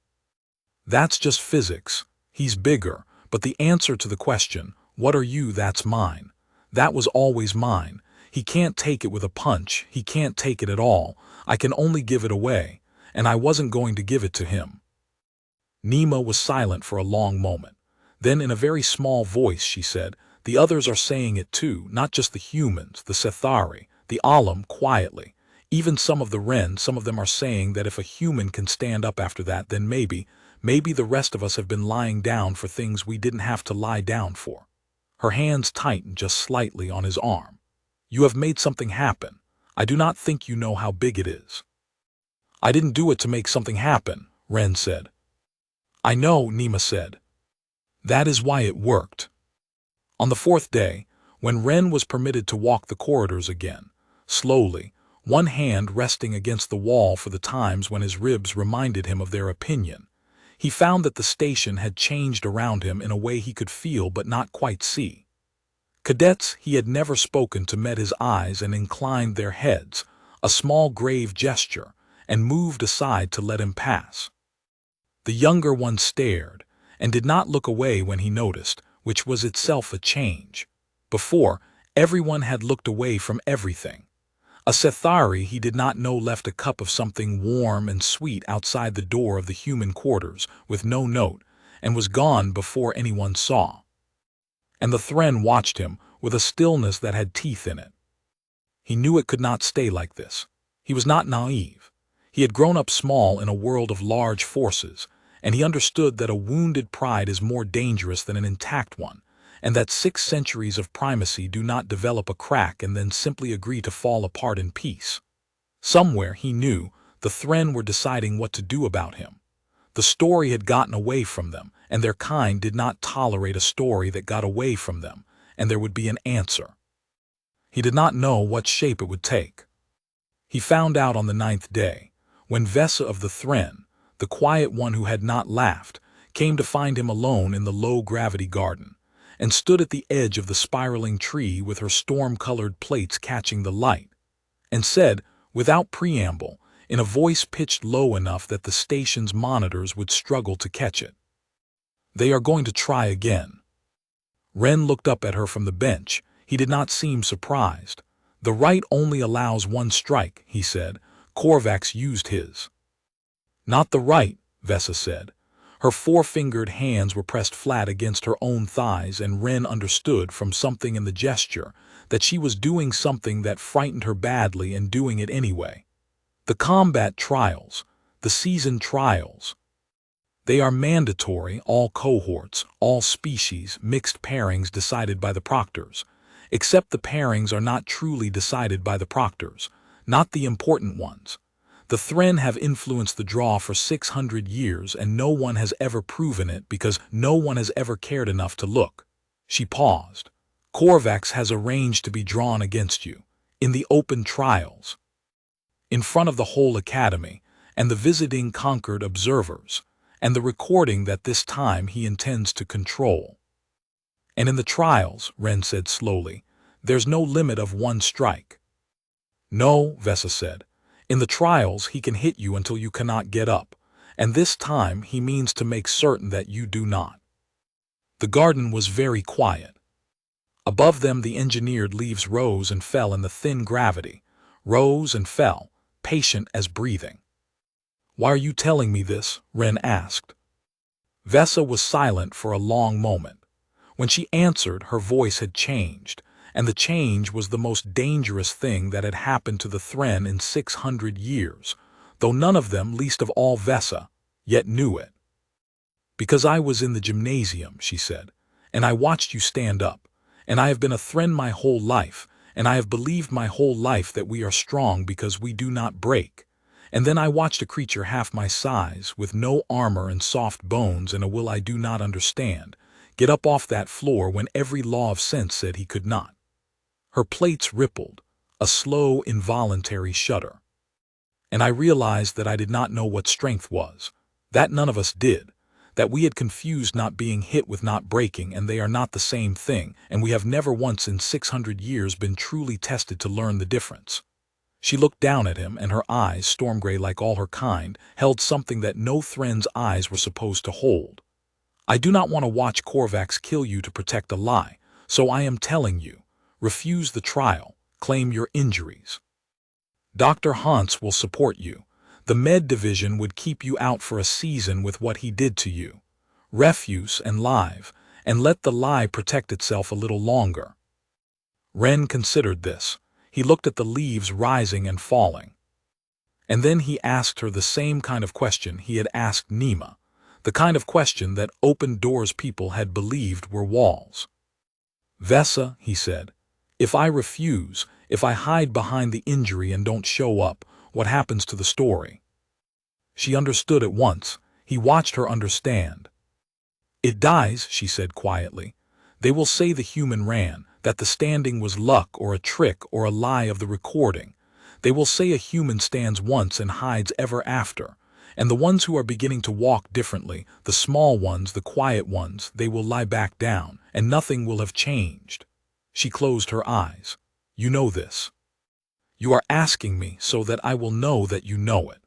That's just physics. He's bigger, but the answer to the question, what are you, that's mine. That was always mine. He can't take it with a punch. He can't take it at all. I can only give it away, and I wasn't going to give it to him." Nima was silent for a long moment. Then in a very small voice she said, "The others are saying it too, not just the humans, the Sethari, the Alam, quietly. Even some of the Wren, some of them are saying that if a human can stand up after that, then maybe the rest of us have been lying down for things we didn't have to lie down for." Her hands tightened just slightly on his arm. "You have made something happen. I do not think you know how big it is." "I didn't do it to make something happen," Wren said. "I know," Nima said. "That is why it worked." On the 4th day, when Wren was permitted to walk the corridors again, slowly, one hand resting against the wall for the times when his ribs reminded him of their opinion, he found that the station had changed around him in a way he could feel but not quite see. Cadets he had never spoken to met his eyes and inclined their heads, a small grave gesture, and moved aside to let him pass. The younger one stared, and did not look away when he noticed, which was itself a change. Before, everyone had looked away from everything. A Sethari he did not know left a cup of something warm and sweet outside the door of the human quarters with no note, and was gone before anyone saw. And the Threnn watched him with a stillness that had teeth in it. He knew it could not stay like this. He was not naive. He had grown up small in a world of large forces, and he understood that a wounded pride is more dangerous than an intact one, and that 6 centuries of primacy do not develop a crack and then simply agree to fall apart in peace. Somewhere, he knew, the Threnn were deciding what to do about him. The story had gotten away from them, and their kind did not tolerate a story that got away from them, and there would be an answer. He did not know what shape it would take. He found out on the 9th day, when Vesa of the Threnn, the quiet one who had not laughed, came to find him alone in the low-gravity garden, and stood at the edge of the spiraling tree with her storm-colored plates catching the light, and said, without preamble, in a voice pitched low enough that the station's monitors would struggle to catch it, "They are going to try again." Wren looked up at her from the bench. He did not seem surprised. "The right only allows 1 strike," he said. "Korvax used his." "Not the right," Vesa said. Her 4-fingered hands were pressed flat against her own thighs, and Wren understood from something in the gesture that she was doing something that frightened her badly and doing it anyway. "The combat trials, the season trials. They are mandatory, all cohorts, all species, mixed pairings decided by the proctors. Except the pairings are not truly decided by the proctors, not the important ones. The Threnn have influenced the draw for 600 years, and no one has ever proven it because no one has ever cared enough to look." She paused. "Korvax has arranged to be drawn against you, in the open trials, in front of the whole academy, and the visiting Concord observers, and the recording that this time he intends to control. And in the trials," Wren said slowly, "there's no limit of 1 strike." "No," Vesa said. "In the trials he can hit you until you cannot get up, and this time he means to make certain that you do not." The garden was very quiet. Above them the engineered leaves rose and fell in the thin gravity, rose and fell, patient as breathing. "Why are you telling me this?" Wren asked. Vesa was silent for a long moment. When she answered, her voice had changed, and the change was the most dangerous thing that had happened to the Threnn in 600 years, though none of them, least of all Vesa, yet knew it. "Because I was in the gymnasium," she said, "and I watched you stand up, and I have been a Threnn my whole life, and I have believed my whole life that we are strong because we do not break. And then I watched a creature half my size, with no armor and soft bones and a will I do not understand, get up off that floor when every law of sense said he could not." Her plates rippled, a slow, involuntary shudder. "And I realized that I did not know what strength was, that none of us did, that we had confused not being hit with not breaking, and they are not the same thing, and we have never once in 600 years been truly tested to learn the difference." She looked down at him, and her eyes, storm gray like all her kind, held something that no Threnn's eyes were supposed to hold. "I do not want to watch Korvax kill you to protect a lie, so I am telling you, refuse the trial, claim your injuries. Dr. Hans will support you. The med division would keep you out for a season with what he did to you. Refuse and live, and let the lie protect itself a little longer." Wren considered this. He looked at the leaves rising and falling. And then he asked her the same kind of question he had asked Nima, the kind of question that open doors people had believed were walls. "Vesa," he said, "if I refuse, if I hide behind the injury and don't show up, what happens to the story?" She understood at once. He watched her understand. "It dies," she said quietly. "They will say the human ran, that the standing was luck or a trick or a lie of the recording. They will say a human stands once and hides ever after. And the ones who are beginning to walk differently, the small ones, the quiet ones, they will lie back down, and nothing will have changed. She closed her eyes. You know this. You are asking me so that I will know that you know it.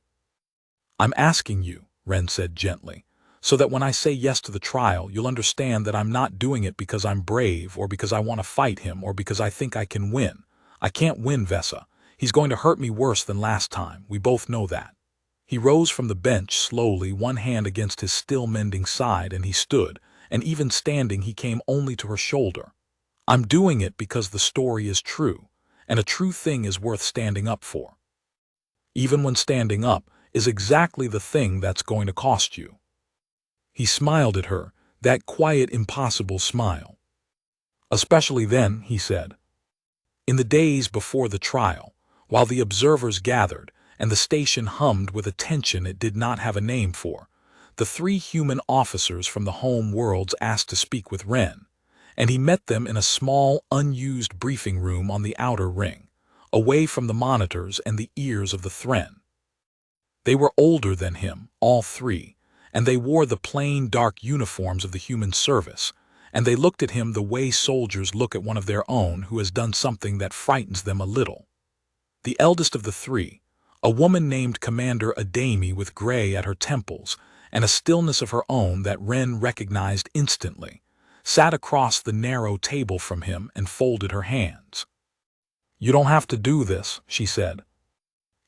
I'm asking you, Wren said gently, so that when I say yes to the trial, you'll understand that I'm not doing it because I'm brave or because I want to fight him or because I think I can win. I can't win, Vesa. He's going to hurt me worse than last time. We both know that. He rose from the bench slowly, one hand against his still mending side, and he stood, and even standing he came only to her shoulder. I'm doing it because the story is true, and a true thing is worth standing up for. Even when standing up is exactly the thing that's going to cost you. He smiled at her, that quiet, impossible smile. Especially then, he said. In the days before the trial, while the observers gathered, and the station hummed with a tension it did not have a name for, the 3 human officers from the home worlds asked to speak with Wren, and he met them in a small, unused briefing room on the outer ring, away from the monitors and the ears of the Threnn. They were older than him, all 3, and they wore the plain, dark uniforms of the human service, and they looked at him the way soldiers look at one of their own who has done something that frightens them a little. The eldest of the 3, a woman named Commander Academy with gray at her temples and a stillness of her own that Wren recognized instantly, sat across the narrow table from him and folded her hands. You don't have to do this, she said.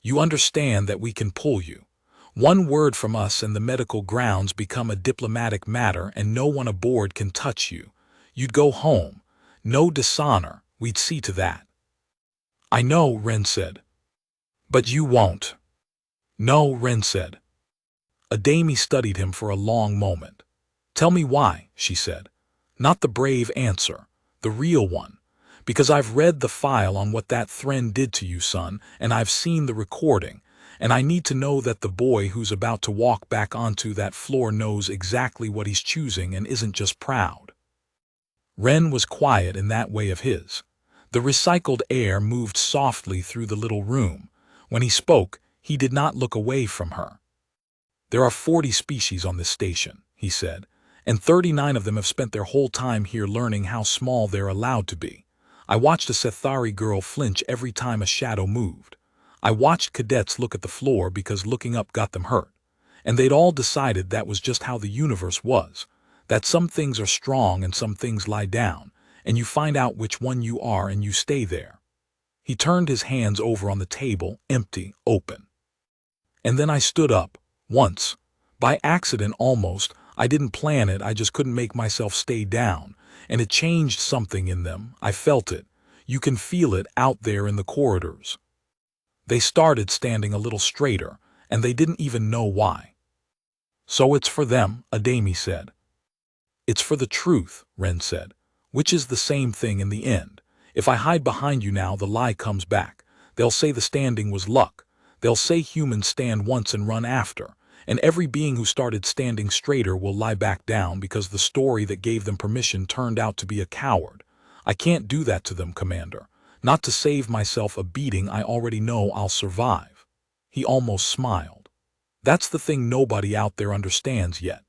You understand that we can pull you. One word from us and the medical grounds become a diplomatic matter and no one aboard can touch you. You'd go home. No dishonor, we'd see to that. I know, Wren said. But you won't. No, Wren said. Academy studied him for a long moment. Tell me why, she said. Not the brave answer, the real one. Because I've read the file on what that Threnn did to you, son, and I've seen the recording, and I need to know that the boy who's about to walk back onto that floor knows exactly what he's choosing and isn't just proud. Wren was quiet in that way of his. The recycled air moved softly through the little room. When he spoke, he did not look away from her. There are 40 species on this station, he said, and 39 of them have spent their whole time here learning how small they're allowed to be. I watched a Sethari girl flinch every time a shadow moved. I watched cadets look at the floor because looking up got them hurt. And they'd all decided that was just how the universe was, that some things are strong and some things lie down, and you find out which one you are and you stay there. He turned his hands over on the table, empty, open. And then I stood up, once. By accident almost. I didn't plan it, I just couldn't make myself stay down. And it changed something in them. I felt it. You can feel it out there in the corridors. They started standing a little straighter, and they didn't even know why. So it's for them, Academy said. It's for the truth, Wren said, which is the same thing in the end. If I hide behind you now, the lie comes back. They'll say the standing was luck. They'll say humans stand once and run after. And every being who started standing straighter will lie back down because the story that gave them permission turned out to be a coward. I can't do that to them, Commander. Not to save myself a beating I already know I'll survive. He almost smiled. That's the thing nobody out there understands yet.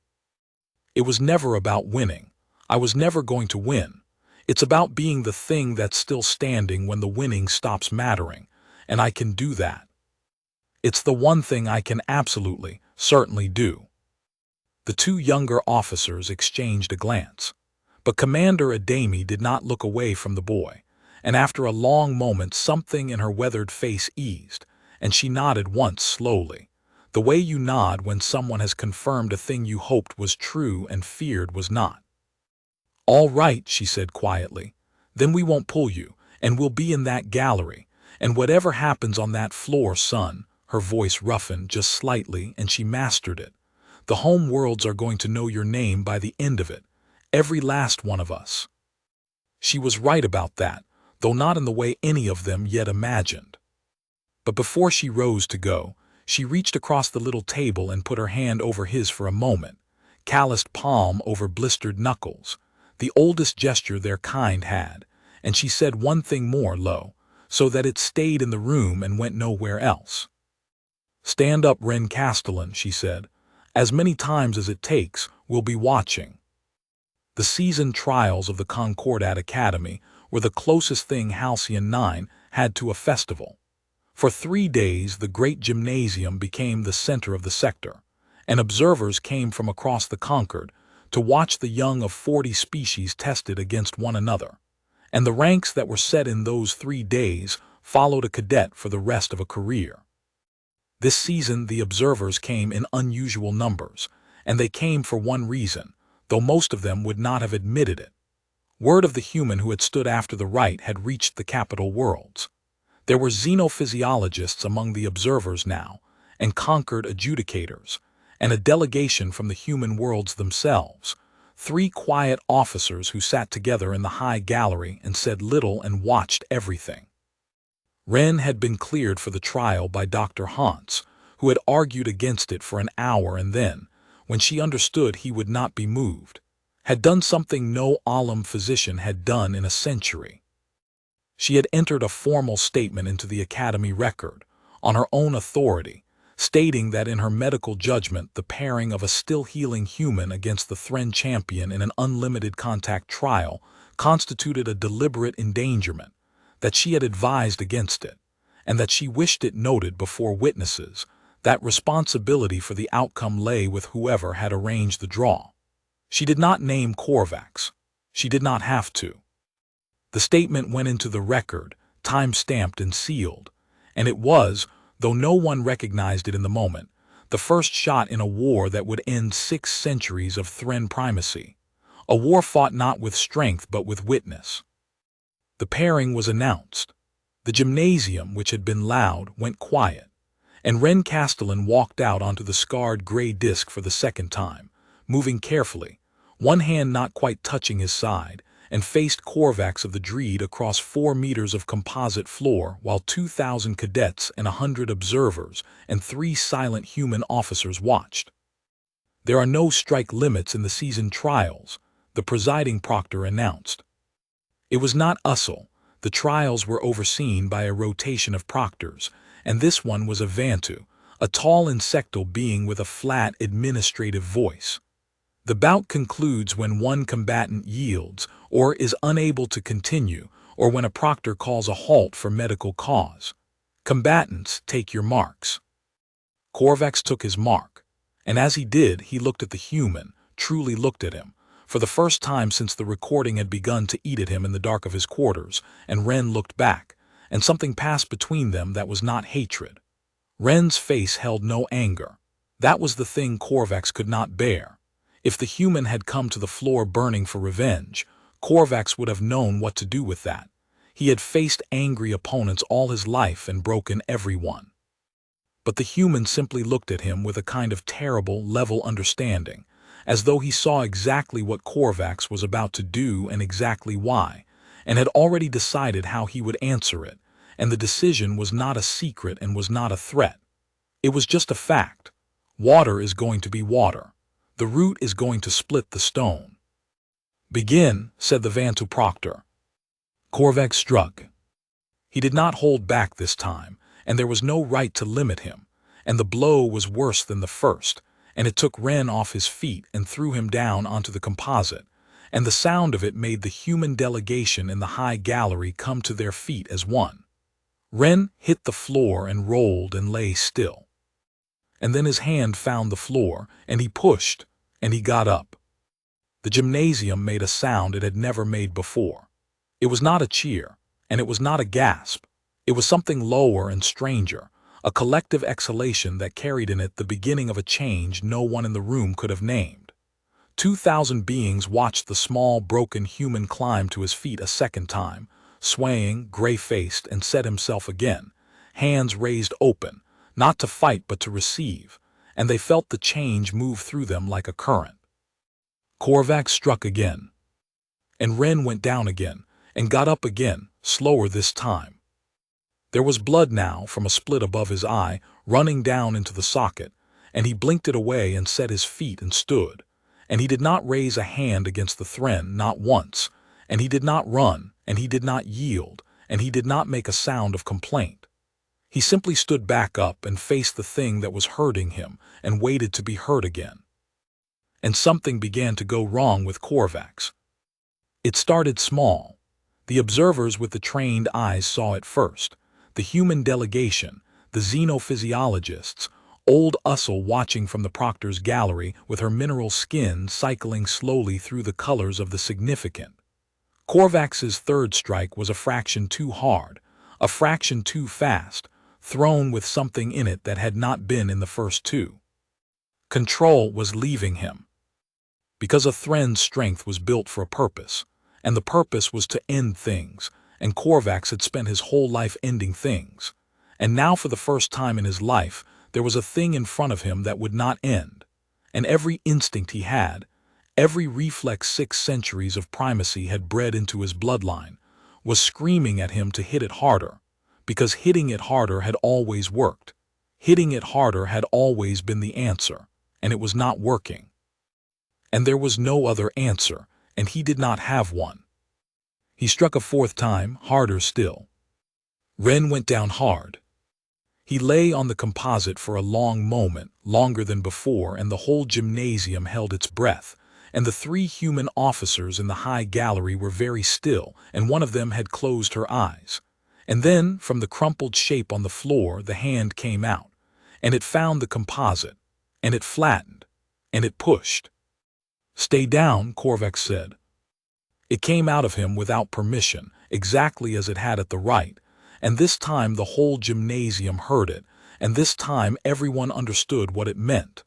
It was never about winning. I was never going to win. It's about being the thing that's still standing when the winning stops mattering, and I can do that. It's the one thing I can absolutely, certainly do. The 2 younger officers exchanged a glance, but Commander Academy did not look away from the boy, and after a long moment something in her weathered face eased, and she nodded once slowly, the way you nod when someone has confirmed a thing you hoped was true and feared was not. All right, she said quietly, then we won't pull you, and we'll be in that gallery, and whatever happens on that floor, son, her voice roughened just slightly and she mastered it. The home worlds are going to know your name by the end of it, every last one of us. She was right about that, though not in the way any of them yet imagined. But before she rose to go, she reached across the little table and put her hand over his for a moment, calloused palm over blistered knuckles, the oldest gesture their kind had, and she said one thing more low, so that it stayed in the room and went nowhere else. "Stand up, Wren Castellan," she said. "As many times as it takes, we'll be watching." The seasoned trials of the Concordat Academy were the closest thing Halcyon 9 had to a festival. For 3 days, the great gymnasium became the center of the sector, and observers came from across the Concord to watch the young of 40 species tested against one another. And the ranks that were set in those 3 days followed a cadet for the rest of a career. This season, the observers came in unusual numbers, and they came for one reason, though most of them would not have admitted it. Word of the human who had stood after the right had reached the capital worlds. There were xenophysiologists among the observers now, and Concord adjudicators, and a delegation from the human worlds themselves, 3 quiet officers who sat together in the high gallery and said little and watched everything. Wren had been cleared for the trial by Dr. Hans, who had argued against it for an hour and then, when she understood he would not be moved, had done something no alum physician had done in a century. She had entered a formal statement into the Academy record, on her own authority, stating that in her medical judgment the pairing of a still-healing human against the Threnn champion in an unlimited contact trial constituted a deliberate endangerment, that she had advised against it, and that she wished it noted before witnesses that responsibility for the outcome lay with whoever had arranged the draw. She did not name Corvax. She did not have to. The statement went into the record, time-stamped and sealed, and it was, though no one recognized it in the moment, the first shot in a war that would end 6 centuries of Threnn primacy, a war fought not with strength but with witness. The pairing was announced. The gymnasium, which had been loud, went quiet, and Wren Castellan walked out onto the scarred gray disc for the second time, moving carefully, one hand not quite touching his side, and faced Corvax of the Dreed across 4 meters of composite floor while 2,000 cadets and 100 observers and 3 silent human officers watched. "There are no strike limits in the season trials," the presiding proctor announced. It was not Ussel. The trials were overseen by a rotation of proctors, and this one was a Vantu, a tall insectal being with a flat administrative voice. "The bout concludes when one combatant yields or is unable to continue, or when a proctor calls a halt for medical cause. Combatants, take your marks." Corvax took his mark, and as he did, he looked at the human, truly looked at him, for the first time since the recording had begun to eat at him in the dark of his quarters, and Wren looked back, and something passed between them that was not hatred. Wren's face held no anger. That was the thing Corvax could not bear. If the human had come to the floor burning for revenge, Corvax would have known what to do with that. He had faced angry opponents all his life and broken every one. But the human simply looked at him with a kind of terrible, level understanding, as though he saw exactly what Corvax was about to do and exactly why, and had already decided how he would answer it, and the decision was not a secret and was not a threat. It was just a fact. Water is going to be water. The root is going to split the stone. "Begin," said the Vantu proctor. Corvax struck. He did not hold back this time, and there was no right to limit him, and the blow was worse than the first, and it took Wren off his feet and threw him down onto the composite, and the sound of it made the human delegation in the high gallery come to their feet as one. Wren hit the floor and rolled and lay still. And then his hand found the floor, and he pushed, and he got up. The gymnasium made a sound it had never made before. It was not a cheer, and it was not a gasp. It was something lower and stranger, a collective exhalation that carried in it the beginning of a change no one in the room could have named. 2,000 beings watched the small, broken human climb to his feet a second time, swaying, gray-faced, and set himself again, hands raised open, not to fight but to receive, and they felt the change move through them like a current. Corvax struck again, and Wren went down again, and got up again, slower this time. There was blood now from a split above his eye, running down into the socket, and he blinked it away and set his feet and stood, and he did not raise a hand against the Threnn, not once, and he did not run, and he did not yield, and he did not make a sound of complaint. He simply stood back up and faced the thing that was hurting him and waited to be hurt again. And something began to go wrong with Korvax. It started small. The observers with the trained eyes saw it first. The human delegation, the xenophysiologists, old Ussel watching from the proctor's gallery with her mineral skin cycling slowly through the colors of the significant. Korvax's third strike was a fraction too hard, a fraction too fast, thrown with something in it that had not been in the first two. Control was leaving him. Because a Threnn's strength was built for a purpose, and the purpose was to end things, and Korvax had spent his whole life ending things. And now for the first time in his life, there was a thing in front of him that would not end. And every instinct he had, every reflex 6 centuries of primacy had bred into his bloodline, was screaming at him to hit it harder, because hitting it harder had always worked. Hitting it harder had always been the answer, and it was not working. And there was no other answer, and he did not have one. He struck a fourth time, harder still. Wren went down hard. He lay on the composite for a long moment, longer than before, and the whole gymnasium held its breath, and the 3 human officers in the high gallery were very still, and one of them had closed her eyes. And then, from the crumpled shape on the floor, the hand came out, and it found the composite, and it flattened, and it pushed. "Stay down," Korvax said. It came out of him without permission, exactly as it had at the right, and this time the whole gymnasium heard it, and this time everyone understood what it meant.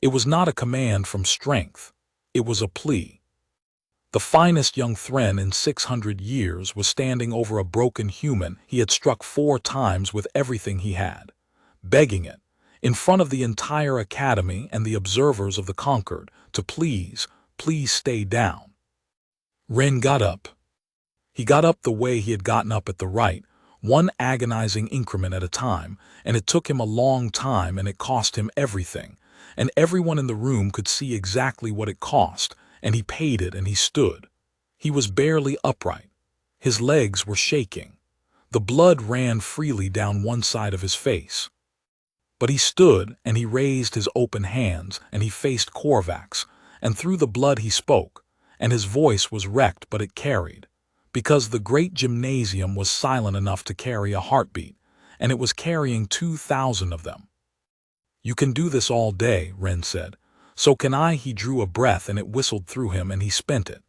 It was not a command from strength. It was a plea. The finest young Threnn in 600 years was standing over a broken human he had struck 4 times with everything he had, begging it, in front of the entire academy and the observers of the Concord, to please stay down. Wren got up. He got up the way he had gotten up at the right, one agonizing increment at a time, and it took him a long time, and it cost him everything, and everyone in the room could see exactly what it cost, and he paid it, and he stood. He was barely upright. His legs were shaking. The blood ran freely down one side of his face. But he stood, and he raised his open hands, and he faced Korvax, and through the blood he spoke, and his voice was wrecked, but it carried, because the great gymnasium was silent enough to carry a heartbeat, and it was carrying 2,000 of them. "You can do this all day," Wren said. "So can I." He drew a breath, and it whistled through him, and he spent it.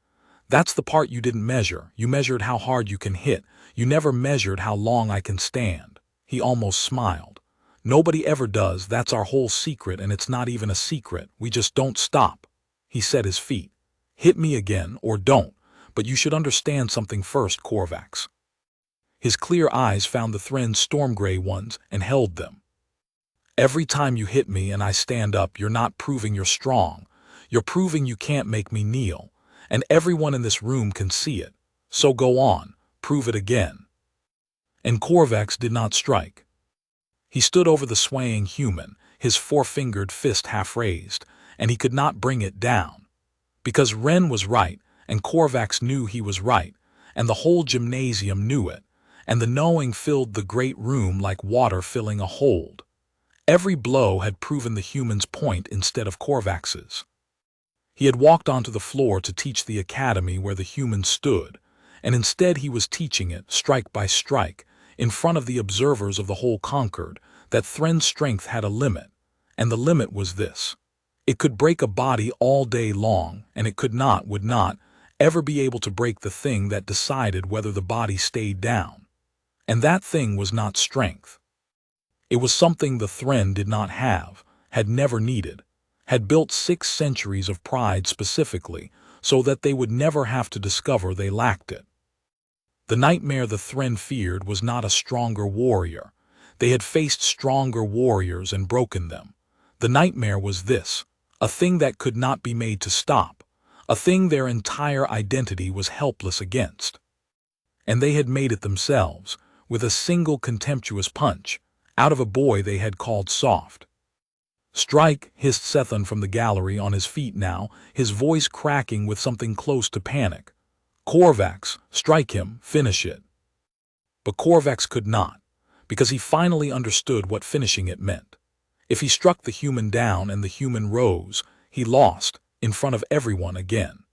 "That's the part you didn't measure. You measured how hard you can hit. You never measured how long I can stand." He almost smiled. "Nobody ever does. That's our whole secret, and it's not even a secret. We just don't stop." He set his feet. "Hit me again, or don't. But you should understand something first, Korvax." His clear eyes found the Threnn's storm-gray ones and held them. "Every time you hit me and I stand up, you're not proving you're strong. You're proving you can't make me kneel. And everyone in this room can see it. So go on, prove it again." And Korvax did not strike. He stood over the swaying human, his 4-fingered fist half raised, and he could not bring it down. Because Wren was right, and Korvax knew he was right, and the whole gymnasium knew it, and the knowing filled the great room like water filling a hold. Every blow had proven the human's point instead of Korvax's. He had walked onto the floor to teach the academy where the human stood, and instead he was teaching it, strike by strike, in front of the observers of the whole Concord, that Threnn's strength had a limit, and the limit was this. It could break a body all day long, and it would not, ever be able to break the thing that decided whether the body stayed down. And that thing was not strength. It was something the Threnn did not have, had never needed, had built 6 centuries of pride specifically, so that they would never have to discover they lacked it. The nightmare the Threnn feared was not a stronger warrior. They had faced stronger warriors and broken them. The nightmare was this, a thing that could not be made to stop, a thing their entire identity was helpless against. And they had made it themselves, with a single contemptuous punch, out of a boy they had called soft. "Strike," hissed Sethan from the gallery, on his feet now, his voice cracking with something close to panic. Korvax, strike him, finish it. But Korvax could not, because he finally understood what finishing it meant. If he struck the human down and the human rose, he lost, in front of everyone again.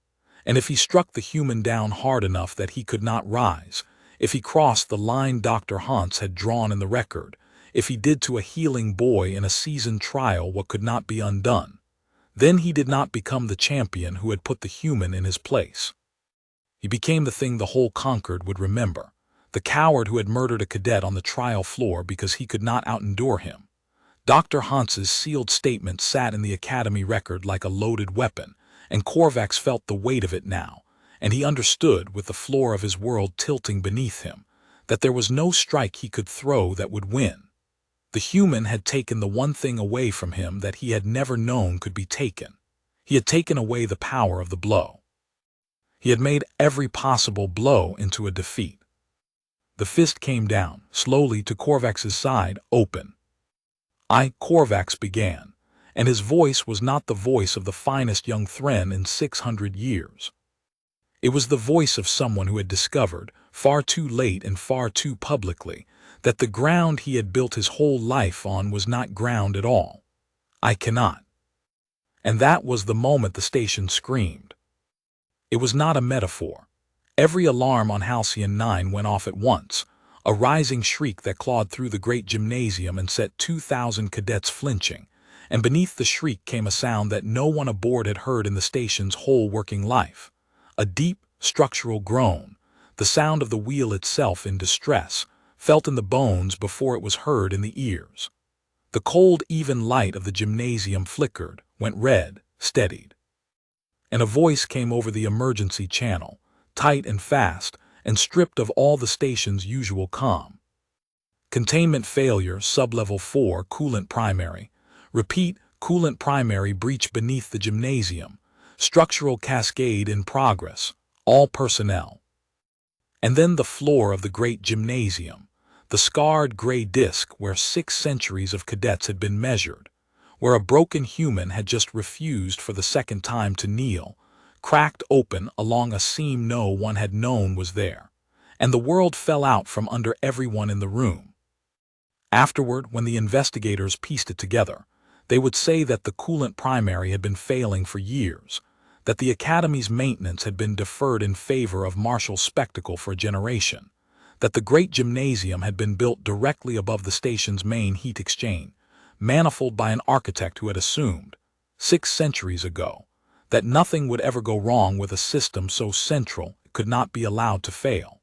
And if he struck the human down hard enough that he could not rise, if he crossed the line Dr. Hans had drawn in the record, if he did to a healing boy in a seasoned trial what could not be undone, then he did not become the champion who had put the human in his place. He became the thing the whole Concord would remember, the coward who had murdered a cadet on the trial floor because he could not outendure him. Dr. Hans's sealed statement sat in the Academy record like a loaded weapon, and Korvax felt the weight of it now, and he understood, with the floor of his world tilting beneath him, that there was no strike he could throw that would win. The human had taken the one thing away from him that he had never known could be taken. He had taken away the power of the blow. He had made every possible blow into a defeat. The fist came down, slowly to Korvax's side, open. Korvax began, and his voice was not the voice of the finest young Threnn in 600 years. It was the voice of someone who had discovered, far too late and far too publicly, that the ground he had built his whole life on was not ground at all. I cannot. And that was the moment the station screamed. It was not a metaphor. Every alarm on Halcyon 9 went off at once, a rising shriek that clawed through the great gymnasium and set 2,000 cadets flinching, and beneath the shriek came a sound that no one aboard had heard in the station's whole working life. A deep, structural groan, the sound of the wheel itself in distress, felt in the bones before it was heard in the ears. The cold, even light of the gymnasium flickered, went red, steadied. And a voice came over the emergency channel, tight and fast, and stripped of all the station's usual calm. Containment failure, sublevel 4, coolant primary. Repeat, coolant primary breach beneath the gymnasium. Structural cascade in progress. All personnel. And then the floor of the great gymnasium, the scarred gray disk where 6 centuries of cadets had been measured, where a broken human had just refused for the second time to kneel, cracked open along a seam no one had known was there, and the world fell out from under everyone in the room. Afterward, when the investigators pieced it together, they would say that the coolant primary had been failing for years, that the Academy's maintenance had been deferred in favor of martial spectacle for a generation, that the great gymnasium had been built directly above the station's main heat exchange, manifolded by an architect who had assumed, 6 centuries ago, that nothing would ever go wrong with a system so central it could not be allowed to fail.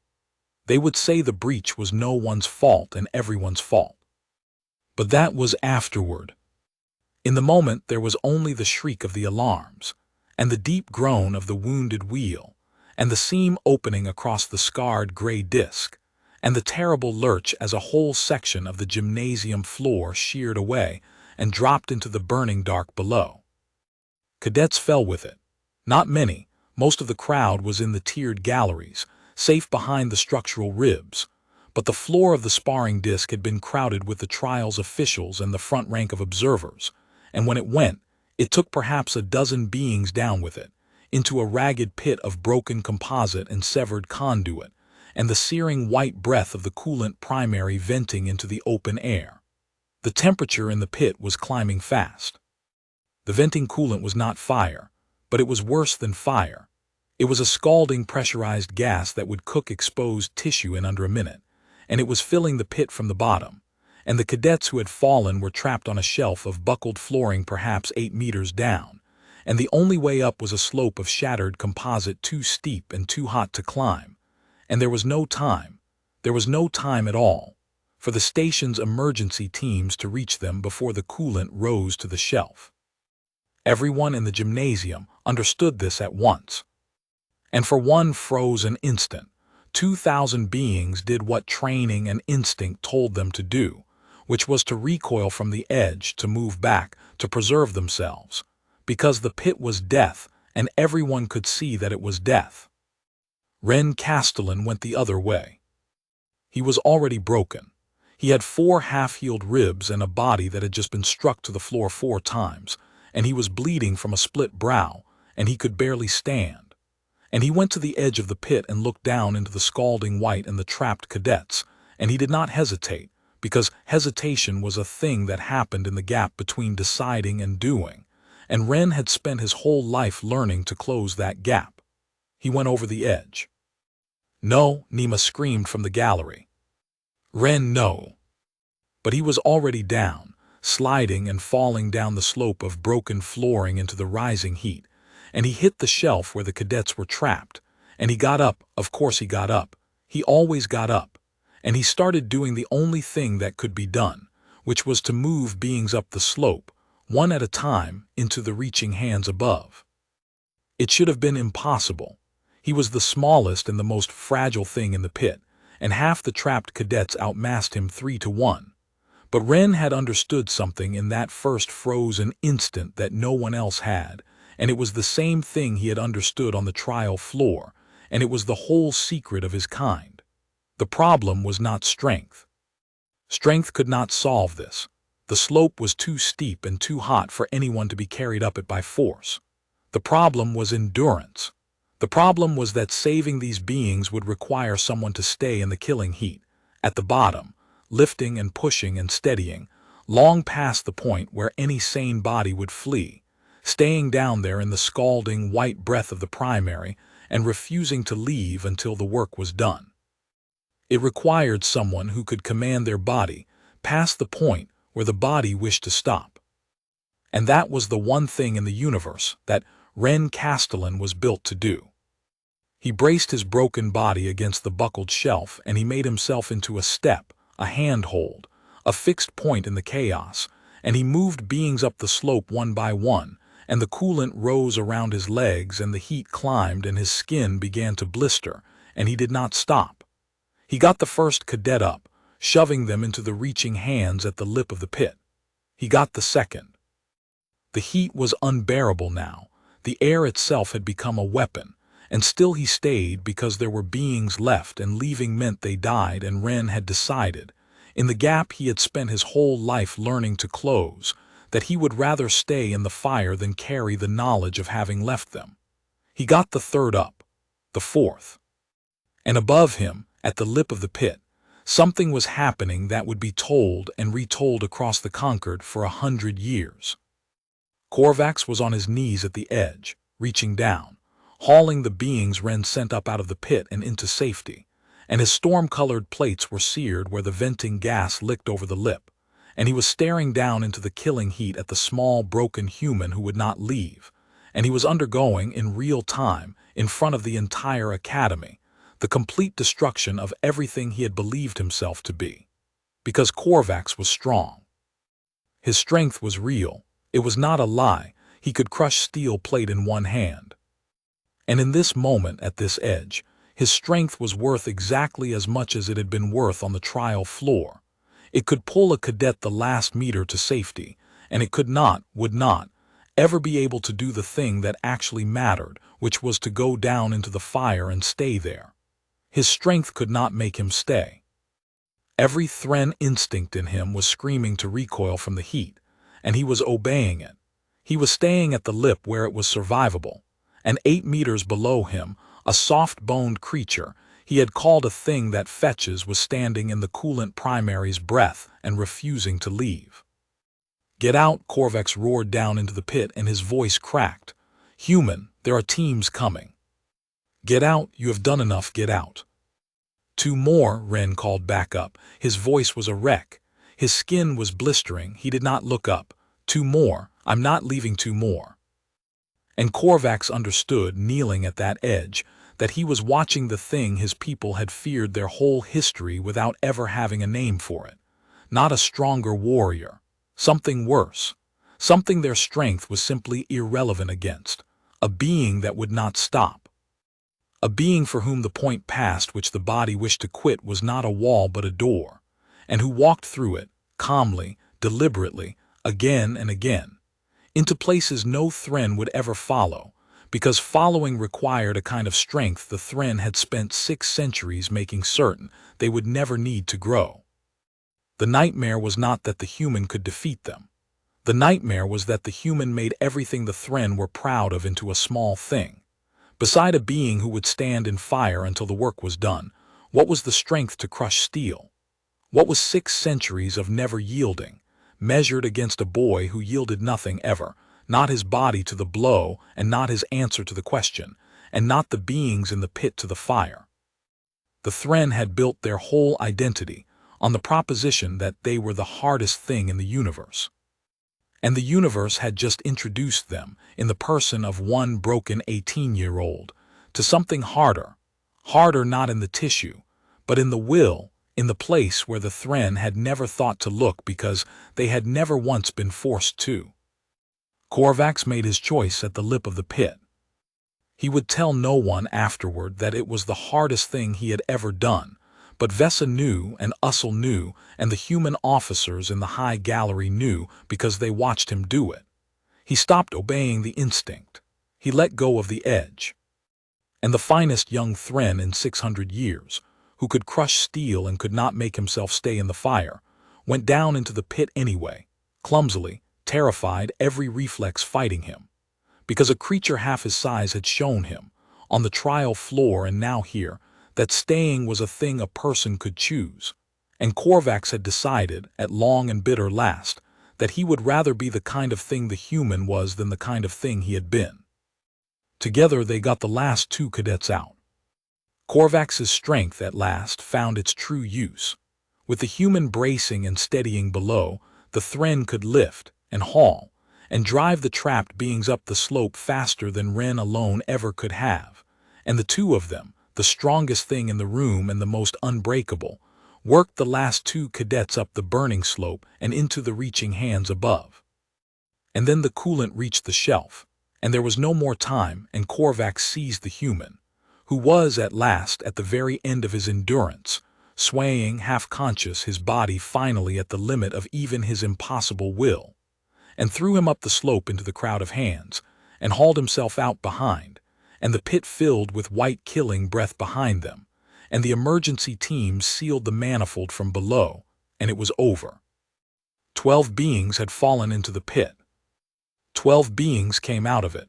They would say the breach was no one's fault and everyone's fault. But that was afterward. In the moment there was only the shriek of the alarms, and the deep groan of the wounded wheel, and the seam opening across the scarred gray disk, and the terrible lurch as a whole section of the gymnasium floor sheared away and dropped into the burning dark below. Cadets fell with it. Not many, most of the crowd was in the tiered galleries, safe behind the structural ribs, but the floor of the sparring disc had been crowded with the trial's officials and the front rank of observers, and when it went, it took perhaps a dozen beings down with it, into a ragged pit of broken composite and severed conduit, and the searing white breath of the coolant primary venting into the open air. The temperature in the pit was climbing fast. The venting coolant was not fire, but it was worse than fire. It was a scalding pressurized gas that would cook exposed tissue in under a minute, and it was filling the pit from the bottom, and the cadets who had fallen were trapped on a shelf of buckled flooring perhaps 8 meters down, and the only way up was a slope of shattered composite too steep and too hot to climb, and there was no time at all, for the station's emergency teams to reach them before the coolant rose to the shelf. Everyone in the gymnasium understood this at once. And for one frozen instant, 2,000 beings did what training and instinct told them to do, which was to recoil from the edge, to move back, to preserve themselves, because the pit was death and everyone could see that it was death. Wren Castellan went the other way. He was already broken. He had 4 half-healed ribs and a body that had just been struck to the floor 4 times, and he was bleeding from a split brow, and he could barely stand. and he went to the edge of the pit and looked down into the scalding white and the trapped cadets, and he did not hesitate, because hesitation was a thing that happened in the gap between deciding and doing, and Wren had spent his whole life learning to close that gap. He went over the edge. "No," Nima screamed from the gallery. "Wren, no." But he was already down, sliding and falling down the slope of broken flooring into the rising heat, and he hit the shelf where the cadets were trapped, and he got up. Of course he got up. He always got up, and he started doing the only thing that could be done, which was to move beings up the slope, one at a time, into the reaching hands above. It should have been impossible. He was the smallest and the most fragile thing in the pit, and half the trapped cadets outmassed him 3-1. But Wren had understood something in that first frozen instant that no one else had, and it was the same thing he had understood on the trial floor, and it was the whole secret of his kind. The problem was not strength. Strength could not solve this. The slope was too steep and too hot for anyone to be carried up it by force. The problem was endurance. The problem was that saving these beings would require someone to stay in the killing heat, at the bottom, lifting and pushing and steadying, long past the point where any sane body would flee, staying down there in the scalding white breath of the primary and refusing to leave until the work was done. It required someone who could command their body past the point where the body wished to stop. And that was the one thing in the universe that Wren Castellan was built to do. He braced his broken body against the buckled shelf, and he made himself into a step, a handhold, a fixed point in the chaos, and he moved beings up the slope one by one, and the coolant rose around his legs and the heat climbed and his skin began to blister, and he did not stop. He got the first cadet up, shoving them into the reaching hands at the lip of the pit. He got the second. The heat was unbearable now. The air itself had become a weapon, and still he stayed because there were beings left, and leaving meant they died, and Wren had decided, in the gap he had spent his whole life learning to close, that he would rather stay in the fire than carry the knowledge of having left them. He got the third up, the fourth. And above him, at the lip of the pit, something was happening that would be told and retold across the Concord for 100 years. Korvax was on his knees at the edge, reaching down, hauling the beings Wren sent up out of the pit and into safety, and his storm-colored plates were seared where the venting gas licked over the lip, and he was staring down into the killing heat at the small, broken human who would not leave, and he was undergoing, in real time, in front of the entire academy, the complete destruction of everything he had believed himself to be. Because Korvax was strong. His strength was real. It was not a lie. He could crush steel plate in one hand. And in this moment, at this edge, his strength was worth exactly as much as it had been worth on the trial floor. It could pull a cadet the last meter to safety, and it would not, ever be able to do the thing that actually mattered, which was to go down into the fire and stay there. His strength could not make him stay. Every Threnn instinct in him was screaming to recoil from the heat, and he was obeying it. He was staying at the lip where it was survivable, and 8 meters below him, a soft-boned creature he had called a thing that fetches was standing in the coolant primary's breath and refusing to leave. "Get out," Korvax roared down into the pit, and his voice cracked. "Human, there are teams coming. Get out, you have done enough, get out." "2 more," Wren called back up. His voice was a wreck. His skin was blistering. He did not look up. "2 more. I'm not leaving 2 more." And Korvax understood, kneeling at that edge, that he was watching the thing his people had feared their whole history without ever having a name for it. Not a stronger warrior. Something worse. Something their strength was simply irrelevant against. A being that would not stop. A being for whom the point past which the body wished to quit was not a wall but a door, and who walked through it, calmly, deliberately, again and again, into places no Threnn would ever follow, because following required a kind of strength the Threnn had spent 6 centuries making certain they would never need to grow. The nightmare was not that the human could defeat them. The nightmare was that the human made everything the Threnn were proud of into a small thing. Beside a being who would stand in fire until the work was done, what was the strength to crush steel? What was 6 centuries of never yielding, measured against a boy who yielded nothing ever, not his body to the blow and not his answer to the question, and not the beings in the pit to the fire? The Threnn had built their whole identity on the proposition that they were the hardest thing in the universe. And the universe had just introduced them, in the person of one broken 18-year-old, to something harder. Harder not in the tissue, but in the will, in the place where the Threnn had never thought to look because they had never once been forced to. Korvax made his choice at the lip of the pit. He would tell no one afterward that it was the hardest thing he had ever done, but Vesa knew, and Ussel knew, and the human officers in the high gallery knew because they watched him do it. He stopped obeying the instinct. He let go of the edge. And the finest young Threnn in 600 years, who could crush steel and could not make himself stay in the fire, went down into the pit anyway, clumsily, terrified, every reflex fighting him. Because a creature half his size had shown him, on the trial floor and now here, that staying was a thing a person could choose. And Korvax had decided, at long and bitter last, that he would rather be the kind of thing the human was than the kind of thing he had been. Together they got the last 2 cadets out. Korvax's strength at last found its true use. With the human bracing and steadying below, the Threnn could lift and haul and drive the trapped beings up the slope faster than Wren alone ever could have. And the 2 of them, the strongest thing in the room and the most unbreakable, worked the last 2 cadets up the burning slope and into the reaching hands above. And then the coolant reached the shelf, and there was no more time, and Korvax seized the human, who was at last at the very end of his endurance, swaying, half-conscious, his body finally at the limit of even his impossible will, and threw him up the slope into the crowd of hands, and hauled himself out behind, and the pit filled with white killing breath behind them, and the emergency teams sealed the manifold from below, and it was over. 12 beings had fallen into the pit. 12 beings came out of it.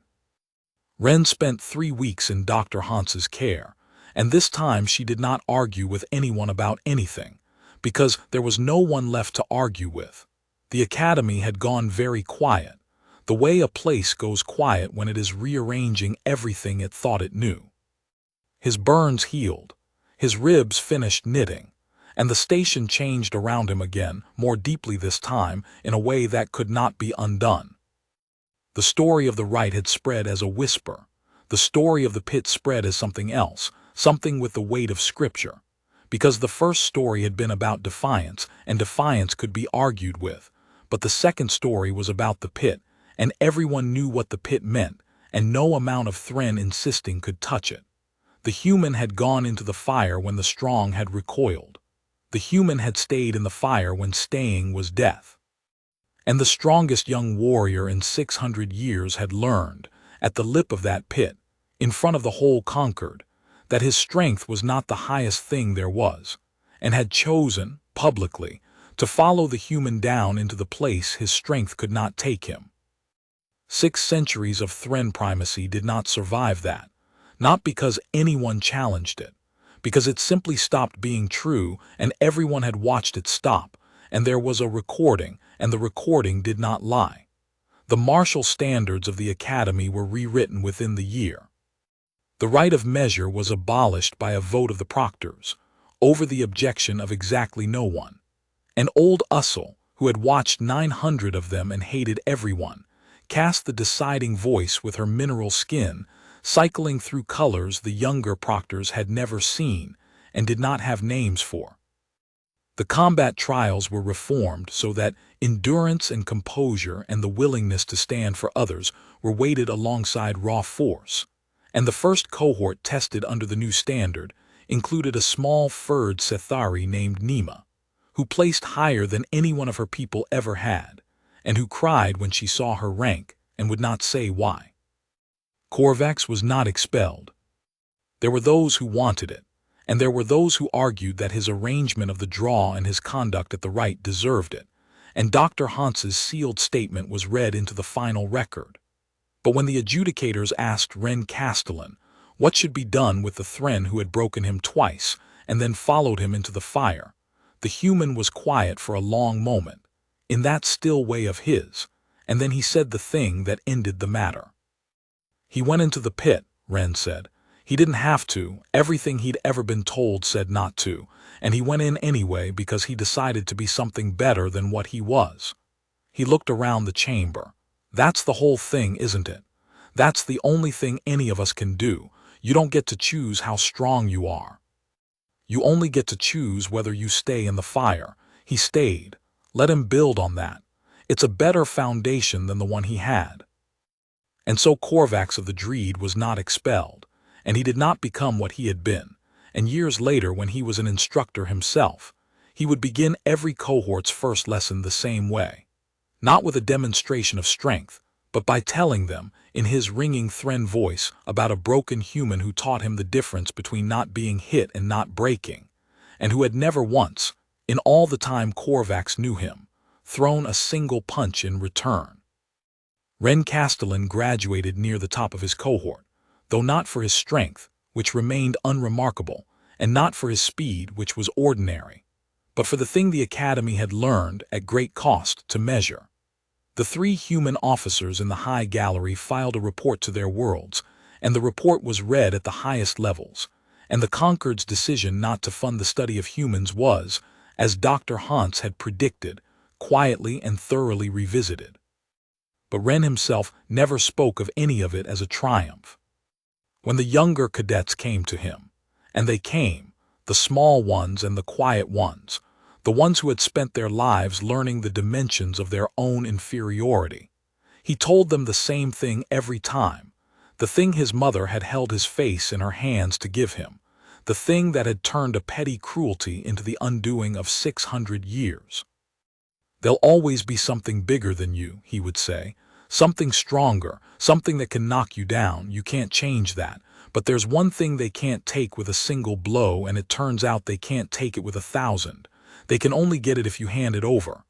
Wren spent 3 weeks in Dr. Hans's care, and this time she did not argue with anyone about anything, because there was no one left to argue with. The academy had gone very quiet, the way a place goes quiet when it is rearranging everything it thought it knew. His burns healed, his ribs finished knitting, and the station changed around him again, more deeply this time, in a way that could not be undone. The story of the right had spread as a whisper. The story of the pit spread as something else, something with the weight of scripture. Because the first story had been about defiance, and defiance could be argued with. But the second story was about the pit, and everyone knew what the pit meant, and no amount of Threnn insisting could touch it. The human had gone into the fire when the strong had recoiled. The human had stayed in the fire when staying was death. And the strongest young warrior in 600 years had learned, at the lip of that pit, in front of the whole Concord, that his strength was not the highest thing there was, and had chosen, publicly, to follow the human down into the place his strength could not take him. 6 centuries of Threnn primacy did not survive that, not because anyone challenged it, because it simply stopped being true and everyone had watched it stop, and there was a recording, and the recording did not lie. The martial standards of the academy were rewritten within the year. The right of measure was abolished by a vote of the proctors, over the objection of exactly no one. And old Ussel, who had watched 900 of them and hated everyone, cast the deciding voice with her mineral skin, cycling through colors the younger proctors had never seen and did not have names for. The combat trials were reformed so that endurance and composure and the willingness to stand for others were weighted alongside raw force, and the first cohort tested under the new standard included a small furred Sethari named Nima, who placed higher than any one of her people ever had, and who cried when she saw her rank and would not say why. Korvax was not expelled. There were those who wanted it, and there were those who argued that his arrangement of the draw and his conduct at the right deserved it, and Dr. Hans's sealed statement was read into the final record. But when the adjudicators asked Wren Castellan, What should be done with the Threnn who had broken him twice and then followed him into the fire? The human was quiet for a long moment, in that still way of his, and then he said the thing that ended the matter. He went into the pit, Wren said. He didn't have to, everything he'd ever been told said not to, and he went in anyway because he decided to be something better than what he was. He looked around the chamber. That's the whole thing, isn't it? That's the only thing any of us can do. You don't get to choose how strong you are. You only get to choose whether you stay in the fire. He stayed. Let him build on that. It's a better foundation than the one he had. And so Korvax of the Dreed was not expelled, and he did not become what he had been, and years later when he was an instructor himself, he would begin every cohort's first lesson the same way. Not with a demonstration of strength, but by telling them, in his ringing Threnn voice, about a broken human who taught him the difference between not being hit and not breaking, and who had never once, in all the time Korvax knew him, thrown a single punch in return. Wren Castellan graduated near the top of his cohort, though not for his strength, which remained unremarkable, and not for his speed, which was ordinary, but for the thing the Academy had learned at great cost to measure. The 3 human officers in the high gallery filed a report to their worlds, and the report was read at the highest levels, and the Concord's decision not to fund the study of humans was, as Dr. Hans had predicted, quietly and thoroughly revisited. But Wren himself never spoke of any of it as a triumph. When the younger cadets came to him, and they came, the small ones and the quiet ones, the ones who had spent their lives learning the dimensions of their own inferiority, he told them the same thing every time, the thing his mother had held his face in her hands to give him, the thing that had turned a petty cruelty into the undoing of 600 years. There'll always be something bigger than you, he would say, something stronger, something that can knock you down. You can't change that. But there's one thing they can't take with a single blow, and it turns out they can't take it with 1,000. They can only get it if you hand it over.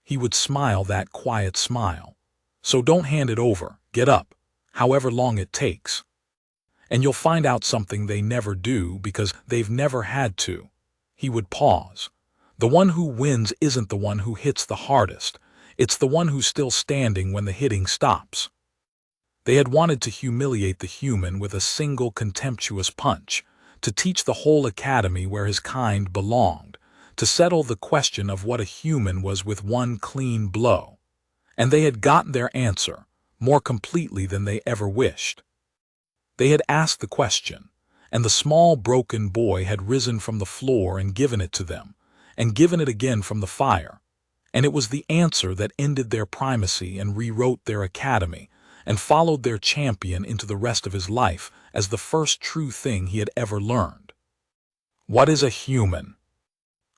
He would smile that quiet smile. So don't hand it over. Get up, however long it takes. And you'll find out something they never do because they've never had to. He would pause. The one who wins isn't the one who hits the hardest. It's the one who's still standing when the hitting stops. They had wanted to humiliate the human with a single contemptuous punch, to teach the whole academy where his kind belonged, to settle the question of what a human was with one clean blow. And they had gotten their answer, more completely than they ever wished. They had asked the question, and the small broken boy had risen from the floor and given it to them, and given it again from the fire, and it was the answer that ended their primacy and rewrote their academy, and followed their champion into the rest of his life as the first true thing he had ever learned. What is a human?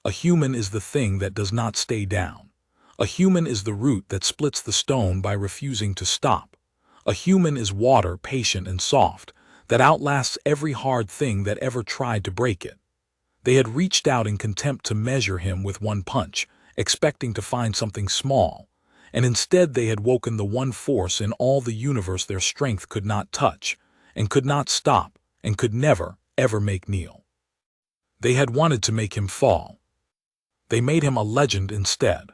A human is the thing that does not stay down. A human is the root that splits the stone by refusing to stop. A human is water, patient and soft, that outlasts every hard thing that ever tried to break it. They had reached out in contempt to measure him with one punch, expecting to find something small, and instead they had woken the one force in all the universe their strength could not touch, and could not stop, and could never, ever make kneel. They had wanted to make him fall. They made him a legend instead.